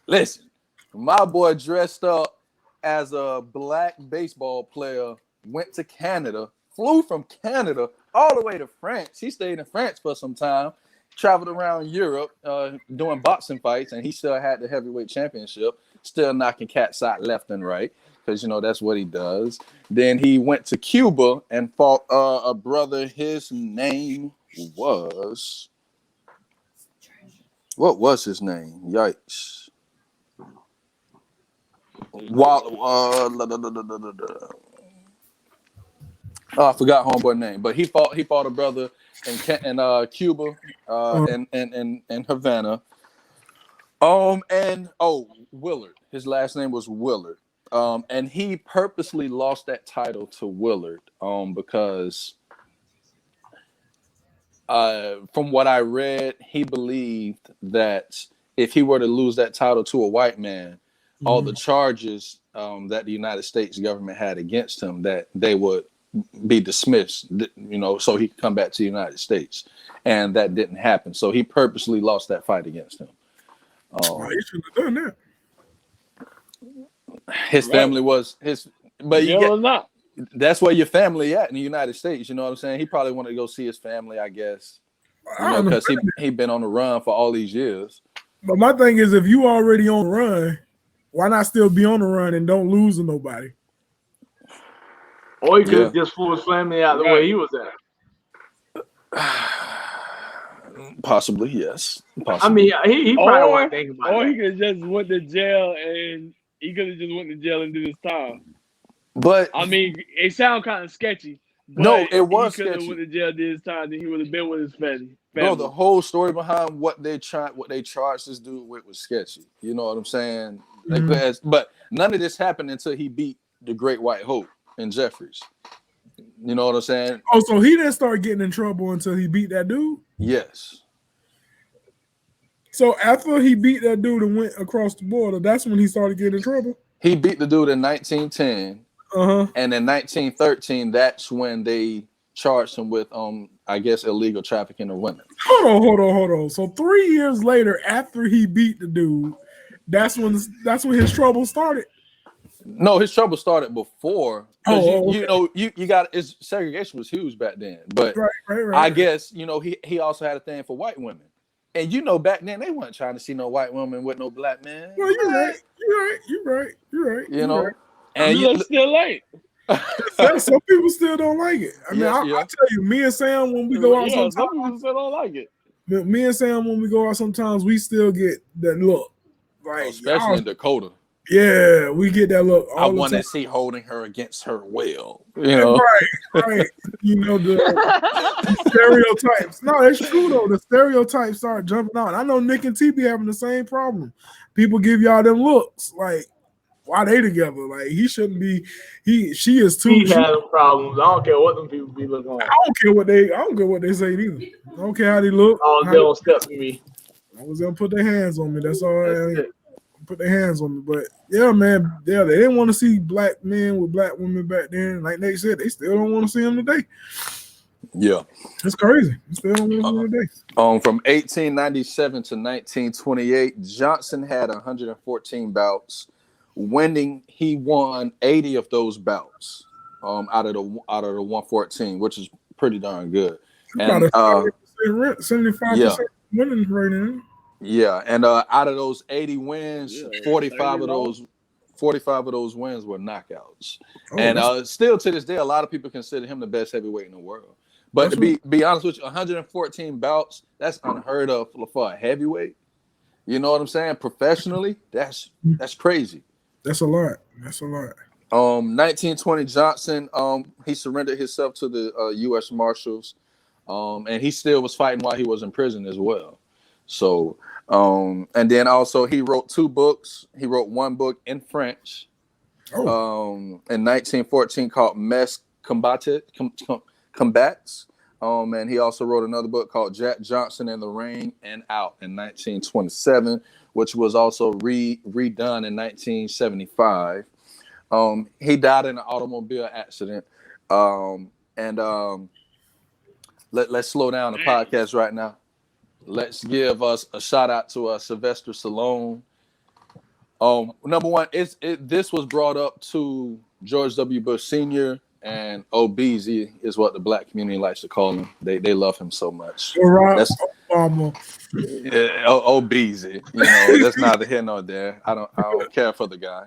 Listen, my boy dressed up as a black baseball player went to Canada, flew from Canada all the way to France. He stayed in France for some time, traveled around Europe doing boxing fights, and he still had the heavyweight championship, still knocking cats out left and right, because, you know, that's what he does. Then he went to Cuba and fought a brother. His name was... What was his name? Yikes. I forgot homeboy's name, but he fought a brother in Cuba and Havana. Willard. His last name was Willard. And he purposely lost that title to Willard because from what I read, he believed that if he were to lose that title to a white man, all the charges that the United States government had against him, that they would be dismissed, you know, so he could come back to the United States. And that didn't happen. So he purposely lost that fight against him. He should have done that. His family was his, but not. That's where your family at in the United States. You know what I'm saying? He probably wanted to go see his family, I guess. You know, because he been on the run for all these years. But my thing is, if you already on the run, why not still be on the run and don't lose to nobody? Or he could have just flew his family out the way he was at. Possibly, yes. Possibly. I mean, he probably wasn't thinking about it. Or he could have just went to jail and did his time. But I mean, it sounds kind of sketchy. No, it was sketchy. He could have sketchy. went to jail, did his time, then he would have been with his family. Bro, the whole story behind what they charged this dude with was sketchy. You know what I'm saying? But none of this happened until he beat the Great White Hope in Jeffries. You know what I'm saying? Oh, so he didn't start getting in trouble until he beat that dude? Yes. So after he beat that dude and went across the border, that's when he started getting in trouble? He beat the dude in 1910. And in 1913, that's when they charged him with, I guess, illegal trafficking of women. Hold on. So 3 years later, after he beat the dude, that's when his trouble started. No, his trouble started before. Okay. You know, you got segregation was huge back then. But right. I guess, you know, he also had a thing for white women. And you know, back then they weren't trying to see no white woman with no black man. Well, you're right. You know. Right. And you still ain't. Some people still don't like it. I mean, I'll tell you, me and Sam, when we go out sometimes, some people still don't like it. Me and Sam, when we go out sometimes, we still get that look. Like, especially in Dakota. Yeah, we get that look. I want to see holding her against her will. You know? Right. You know, the stereotypes. No, it's true, though. The stereotypes start jumping out. I know Nick and T be having the same problem. People give y'all them looks. Like, why they together? Like, he shouldn't be. She is too. He had problems. I don't care what them people be looking like. I don't care what they say either. I don't care how they look. Oh, they don't step to me. I was gonna put their hands on me. That's all. Put their hands on me. But yeah, man, they didn't want to see black men with black women back then. Like Nate said, they still don't want to see them today. Yeah, it's crazy. They still don't want to see them today. From 1897 to 1928, Johnson had 114 bouts. He won 80 of those bouts out of the 114, which is pretty darn good. And 75% winning right now. Yeah, and out of those 80 wins, 45 of those wins were knockouts. And still to this day, a lot of people consider him the best heavyweight in the world. But to be honest with you, 114 bouts, that's unheard of for a heavyweight. You know what I'm saying? Professionally, that's crazy. That's a lot. 1920 Johnson, he surrendered himself to the U.S. Marshals, and he still was fighting while he was in prison as well. So, and then also he wrote 2 books. He wrote one book in French, in 1914 called Mes Combats. And he also wrote another book called Jack Johnson in the Ring and Out in 1927, which was also redone in 1975. He died in an automobile accident. Let's slow down the podcast right now. Let's give us a shout out to Sylvester Stallone. Number one, this was brought up to George W. Bush Sr. and Obeezy is what the black community likes to call him. They love him so much. Barack That's Obama. Obeezy. You know, that's neither here nor there. I don't care for the guy.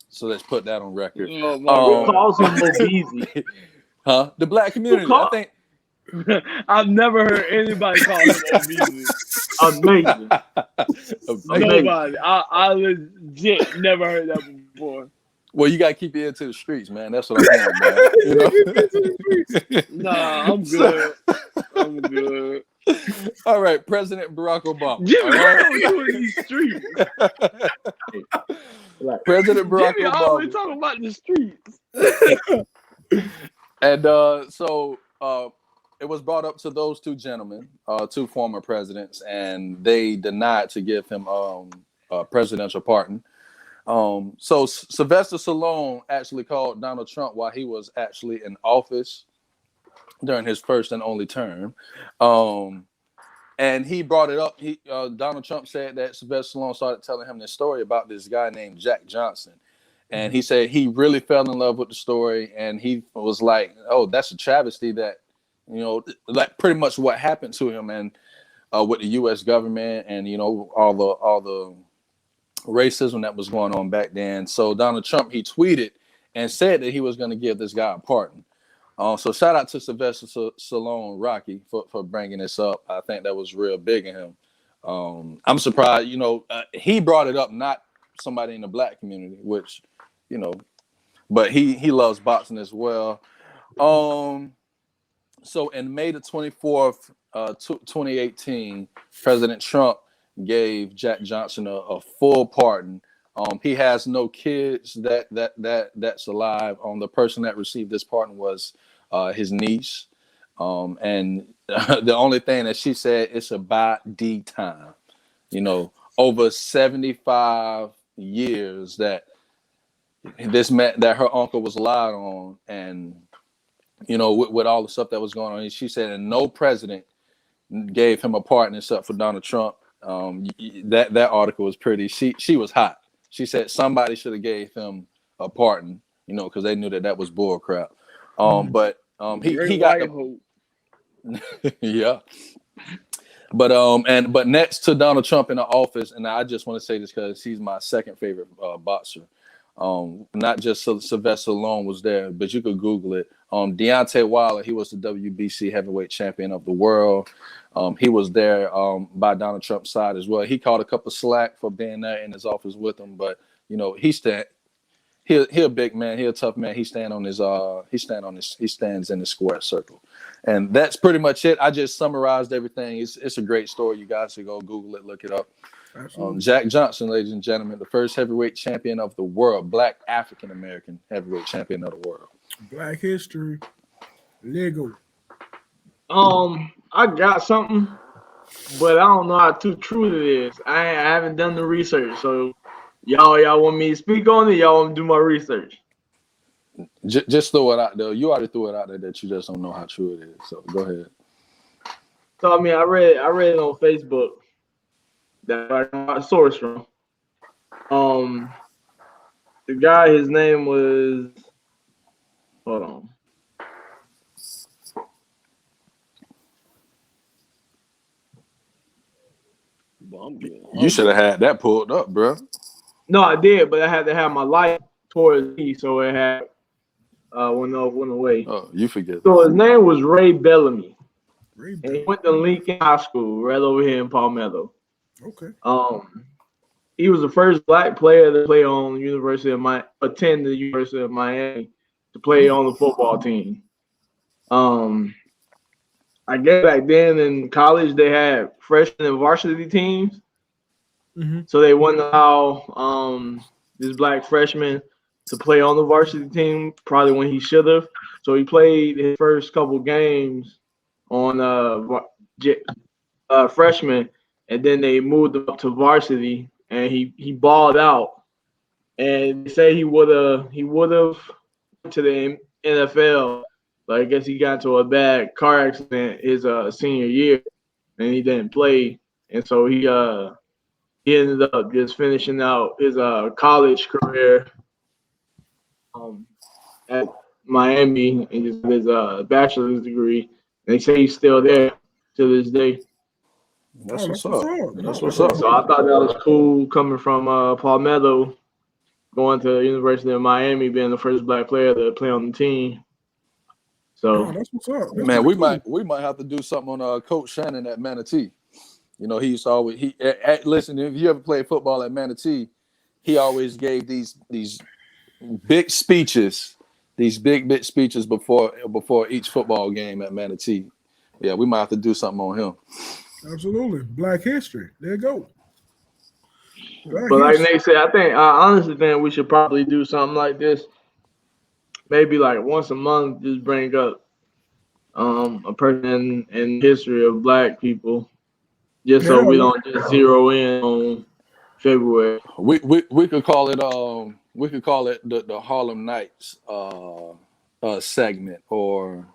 So let's put that on record. Oh my Who God. calls him Obeezy? Huh? The black community. I think. I've never heard anybody call him Obeezy. Amazing. Nobody. I legit never heard that before. Well, you gotta keep your ear to the streets, man. That's what I'm saying, man. You know? Nah, I'm good. I'm good. All right, President Barack Obama. Jimmy, All right? what you in these streets? President Barack Jimmy Obama. always talking about the streets. And so it was brought up to those two gentlemen, two former presidents, and they denied to give him a presidential pardon. So Sylvester Stallone actually called Donald Trump while he was actually in office during his first and only term. And he brought it up. Donald Trump said that Sylvester Stallone started telling him this story about this guy named Jack Johnson. And he said he really fell in love with the story. And he was like, oh, that's a travesty that, you know, like pretty much what happened to him and with the U.S. government and, you know, all the racism that was going on back then. So Donald Trump, he tweeted and said that he was going to give this guy a pardon. So shout out to Sylvester Stallone, Rocky, for bringing this up. I think that was real big in him. I'm surprised, you know, he brought it up, not somebody in the black community, which, you know, but he loves boxing as well. So in May the 24th, 2018, President Trump gave Jack Johnson a full pardon. He has no kids that's alive. The person that received this pardon was his niece. And the only thing that she said, it's about the time. You know, over 75 years that this man, that her uncle was lied on, and you know, with all the stuff that was going on, she said, and no president gave him a pardon except for Donald Trump. That article was pretty. She was hot. She said somebody should have gave him a pardon, you know, because they knew that was bull crap. But he got yeah. But next to Donald Trump in the office, and I just want to say this because he's my second favorite boxer. Not just Sylvester Stallone was there, but you could Google it. Deontay Wilder, he was the WBC heavyweight champion of the world. He was there by Donald Trump's side as well. He caught a couple slack for being there in his office with him, but you know, he a big man, he a tough man. He stands in the square circle. And that's pretty much it. I just summarized everything. It's a great story. You guys should go Google it, look it up. Jack Johnson, ladies and gentlemen, the first heavyweight champion of the world, Black African American heavyweight champion of the world. Black history. Lego. I got something, but I don't know how true it is. I haven't done the research, so y'all want me to speak on it? Y'all want me to do my research? Just throw it out there. You already threw it out there that you just don't know how true it is. So go ahead. So I mean, I read it on Facebook. That I got a source from. The guy, his name was. Hold on. You should have had that pulled up, bro. No, I did, but I had to have my light towards me, so it had went away. Oh, you forget. So his name was Ray Bellamy. And he went to Lincoln High School, right over here in Palmetto. Okay. He was the first Black player to play on attend the University of Miami to play on the football team. I guess back then in college they had freshman and varsity teams, so they wouldn't allow this Black freshman to play on the varsity team. Probably when he should have. So he played his first couple games on freshman, and then they moved him up to varsity, and he balled out. And they say he would have to the NFL, but I guess he got into a bad car accident his senior year, and he didn't play, and so he ended up just finishing out his college career at Miami and just his bachelor's degree. They say he's still there to this day. That's what's up. That's what's what's up. So I thought that was cool coming from Palmetto, going to the University of Miami, being the first black player to play on the team. So that's what's up. That's Man, we cool. might have to do something on Coach Shannon at Manatee. You know, he used to always listen. If you ever played football at Manatee, he always gave these big speeches, these big speeches before each football game at Manatee. Yeah, we might have to do something on him. Absolutely. Black history. There you go. But like Nate said, I honestly think we should probably do something like this. Maybe like once a month, just bring up a person in history of black people, just so we don't just zero in on February. We could call it the Harlem Nights segment or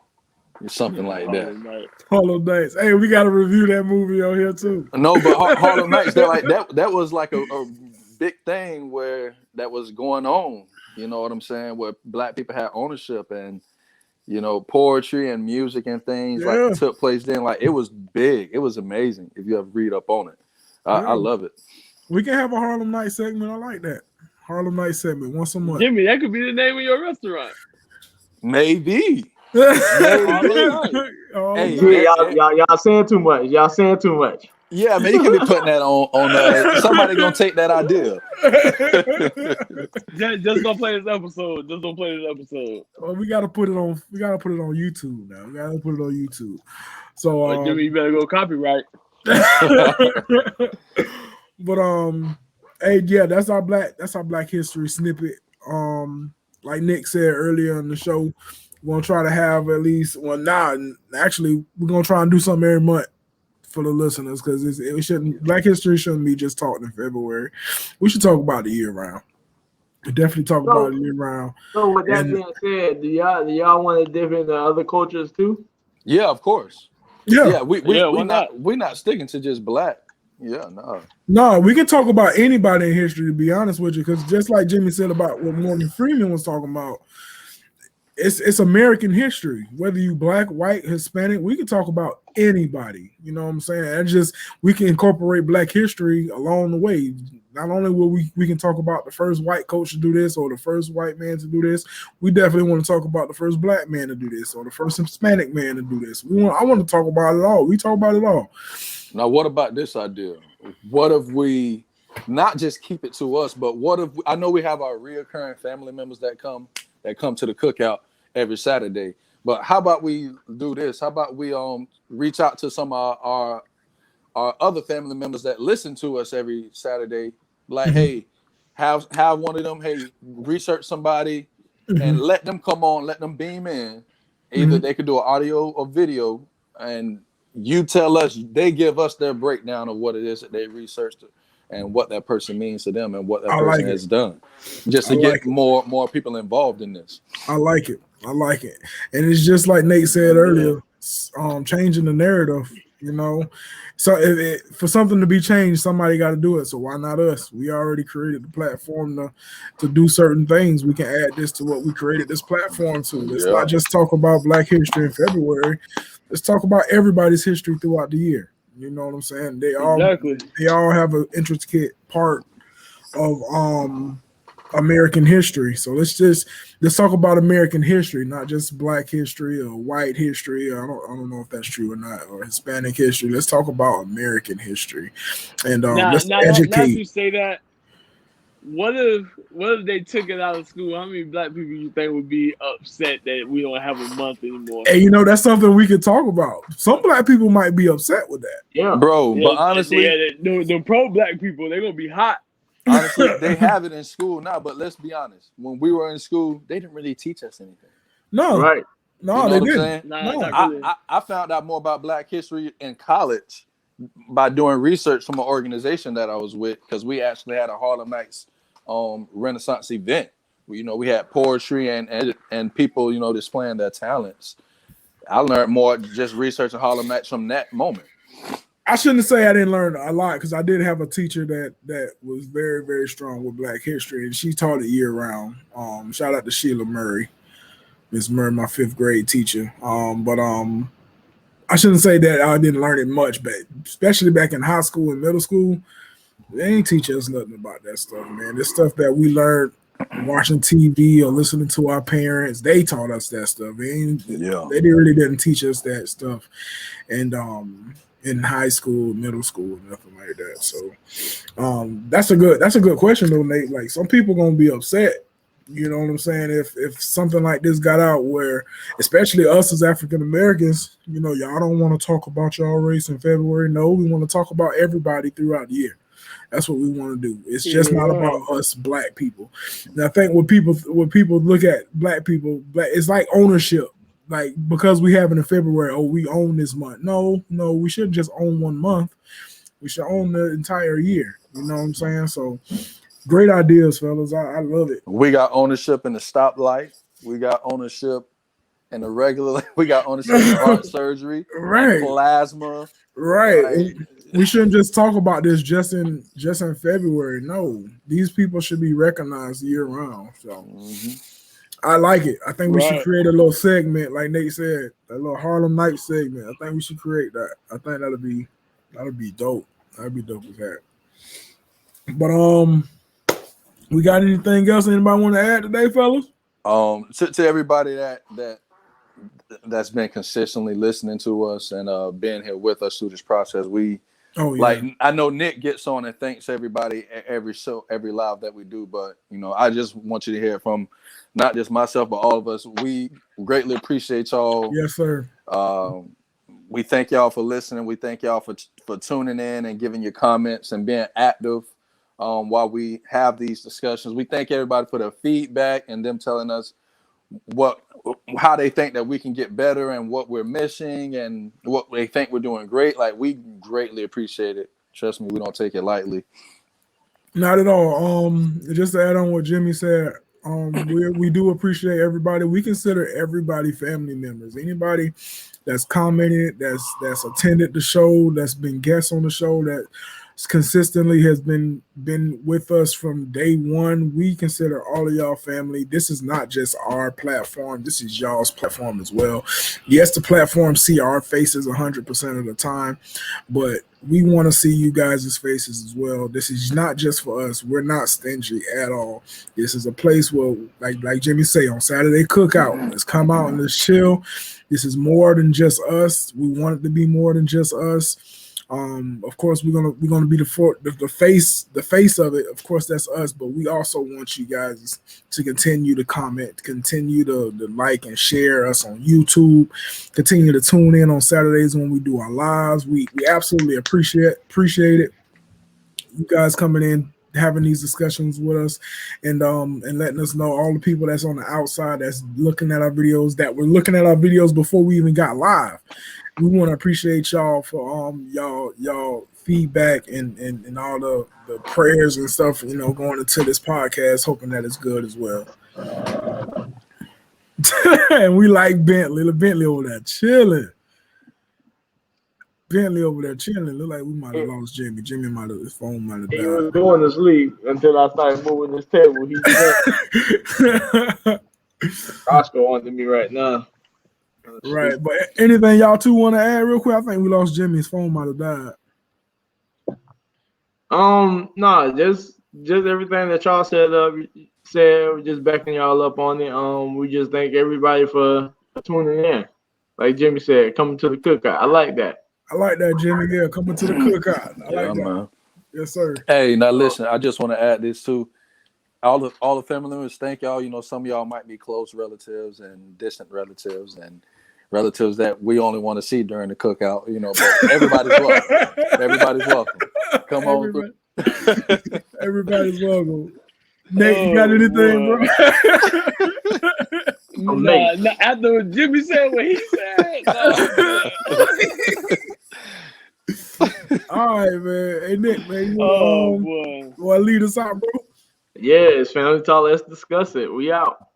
something like that. Harlem Nights. Hey, we got to review that movie on here too. No, but Harlem Nights, that was like a big thing where that was going on. You know what I'm saying? Where black people had ownership and, you know, poetry and music and things like took place then. Like it was big. It was amazing if you ever read up on it. I love it. We can have a Harlem Night segment. I like that. Harlem Night segment once a month. Jimmy, that could be the name of your restaurant. Maybe. Hey, y'all saying too much. Y'all saying too much. Yeah, man, you can be putting that on somebody gonna take that idea. Just don't play this episode. Just don't play this episode. Well, we gotta put it on. We gotta put it on YouTube now. We gotta put it on YouTube. So, Jimmy, you better go copyright. But hey, yeah, that's our Black History snippet. Like Nick said earlier in the show, we're gonna try to have at least actually we're gonna try and do something every month for the listeners because Black History shouldn't be just taught in February. We should talk about it year round. We definitely talk about it year round. So with that being said, do y'all want to dip into other cultures too? Yeah, of course. Yeah, we're not sticking to just black. Yeah, no, we can talk about anybody in history, to be honest with you, because just like Jimmy said about what Morgan Freeman was talking about, it's American history. Whether you black, white, Hispanic, we can talk about anybody. You know what I'm saying? And just we can incorporate black history along the way. Not only will we can talk about the first white coach to do this or the first white man to do this, we definitely want to talk about the first black man to do this or the first Hispanic man to do this. I want to talk about it all. We talk about it all. Now, what about this idea? What if we not just keep it to us, but what if I know we have our reoccurring family members that come to the cookout every Saturday, but how about we do this? How about we reach out to some of our other family members that listen to us every Saturday, like, hey, have one of them, hey, research somebody and let them come on, let them beam in. Either they could do an audio or video, and you tell us, they give us their breakdown of what it is that they researched and what that person means to them and what that person has done, just to get more people involved in this. I like it. And it's just like Nate said earlier, changing the narrative, you know. So for something to be changed, somebody got to do it. So why not us? We already created the platform to do certain things. We can add this to what we created this platform to. Let's not just talk about Black history in February. Let's talk about everybody's history throughout the year. You know what I'm saying? They all have an intricate part of American history. So let's talk about American history, not just Black history or white history. I don't know if that's true or not, or Hispanic history. Let's talk about American history, and let's educate. Now you say that, what if they took it out of school? How many black people you think would be upset that we don't have a month anymore? And you know, that's something we could talk about. Some black people might be upset with that. Yeah, bro. But honestly, the pro-black people, they're gonna be hot. Honestly, they have it in school now, but let's be honest. When we were in school, they didn't really teach us anything. No, right? No, you know they didn't. No. I found out more about Black history in college by doing research from an organization that I was with, because we actually had a Harlem Nights Renaissance event. We had poetry and people, displaying their talents. I learned more just researching Harlem Nights from that moment. I shouldn't say I didn't learn a lot, because I did have a teacher that was very, very strong with Black history, and she taught it year round. Shout out to Sheila Murray. Miss Murray, my 5th grade teacher. But I shouldn't say that I didn't learn it much, but especially back in high school and middle school, they ain't teach us nothing about that stuff, man. This stuff that we learned watching TV or listening to our parents, they taught us that stuff. They really didn't teach us that stuff. And in high school, middle school, nothing like that. So that's a good question though, Nate. Like some people gonna be upset, you know what I'm saying, if something like this got out where, especially us as African Americans, you know, y'all don't want to talk about y'all race in February. No, we want to talk about everybody throughout the year. That's what we want to do. It's just not about us black people. And I think when people look at black people, it's like ownership. Like because we have it in February, oh, we own this month. No, we shouldn't just own one month. We should own the entire year. You know what I'm saying? So great ideas, fellas. I love it. We got ownership in the stoplight. We got ownership in the regular. We got ownership in heart surgery, right? Plasma, right? We shouldn't just talk about this just in February. No, these people should be recognized year round. So I like it. I think we should create a little segment, like Nate said, a little Harlem Night segment. I think we should create that. I think that'll be dope. That'd be dope as that. But we got anything else anybody want to add today, fellas? To everybody that's been consistently listening to us and being here with us through this process, like I know Nick gets on and thanks everybody every live that we do, but you know I just want you to hear from not just myself but all of us. We greatly appreciate y'all. Yes, sir. We thank y'all for listening. We thank y'all for tuning in and giving your comments and being active while we have these discussions. We thank everybody for their feedback and them telling us how they think that we can get better and what we're missing and what they think we're doing great. Like we greatly appreciate it. Trust me, we don't take it lightly. Not at all. Just to add on what Jimmy said, we do appreciate everybody. We consider everybody family members. Anybody that's commented, that's attended the show, that's been guests on the show, that consistently has been with us from day one. We consider all of y'all family. This is not just our platform. This is y'all's platform as well. Yes, the platform see our faces 100% of the time, but we want to see you guys' faces as well. This is not just for us. We're not stingy at all. This is a place where, like Jimmy say, on Saturday cookout, let's come out and let's chill. This is more than just us. We want it to be more than just us. Of course, we're gonna be the face of it. Of course, that's us. But we also want you guys to continue to comment, continue to like and share us on YouTube, continue to tune in on Saturdays when we do our lives. We absolutely appreciate it. You guys coming in, having these discussions with us, and letting us know, all the people that's on the outside that's looking at our videos, that were looking at our videos before we even got live. We want to appreciate y'all for y'all feedback and all the prayers and stuff, you know, going into this podcast, hoping that it's good as well. And we like Bentley over there chilling. Look like we might have lost Jimmy. Jimmy might have, his phone might have died. He was going to sleep until I started moving this table. Roscoe on to me right now. Right, but anything y'all two want to add real quick? I think we lost Jimmy. His phone might have died. No, just everything that y'all said. We're just backing y'all up on it. We just thank everybody for tuning in. Like Jimmy said, coming to the cookout. I like that. I like that, Jimmy. Yeah, coming to the cookout. I like that. Man. Yes, sir. Hey, now listen, I just want to add this too. All the family members, thank y'all. You know, some of y'all might be close relatives and distant relatives and relatives that we only want to see during the cookout. You know, but everybody's welcome. Everybody's welcome. Come on. Everybody's welcome. Nate, you got anything, bro? No, after what Jimmy said what he said. All right, man. Hey, Nick, man. You want to lead us out, bro? Yeah, it's Family Talk. Let's discuss it. We out.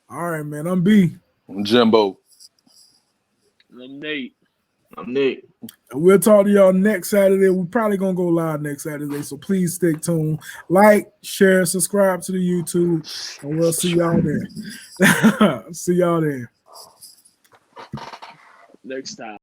All right, man. I'm B. I'm Jimbo. I'm Nate. I'm Nick. And we'll talk to y'all next Saturday. We're probably gonna go live next Saturday, so please stay tuned. Like, share, subscribe to the YouTube, and we'll see y'all there. See y'all there Next time.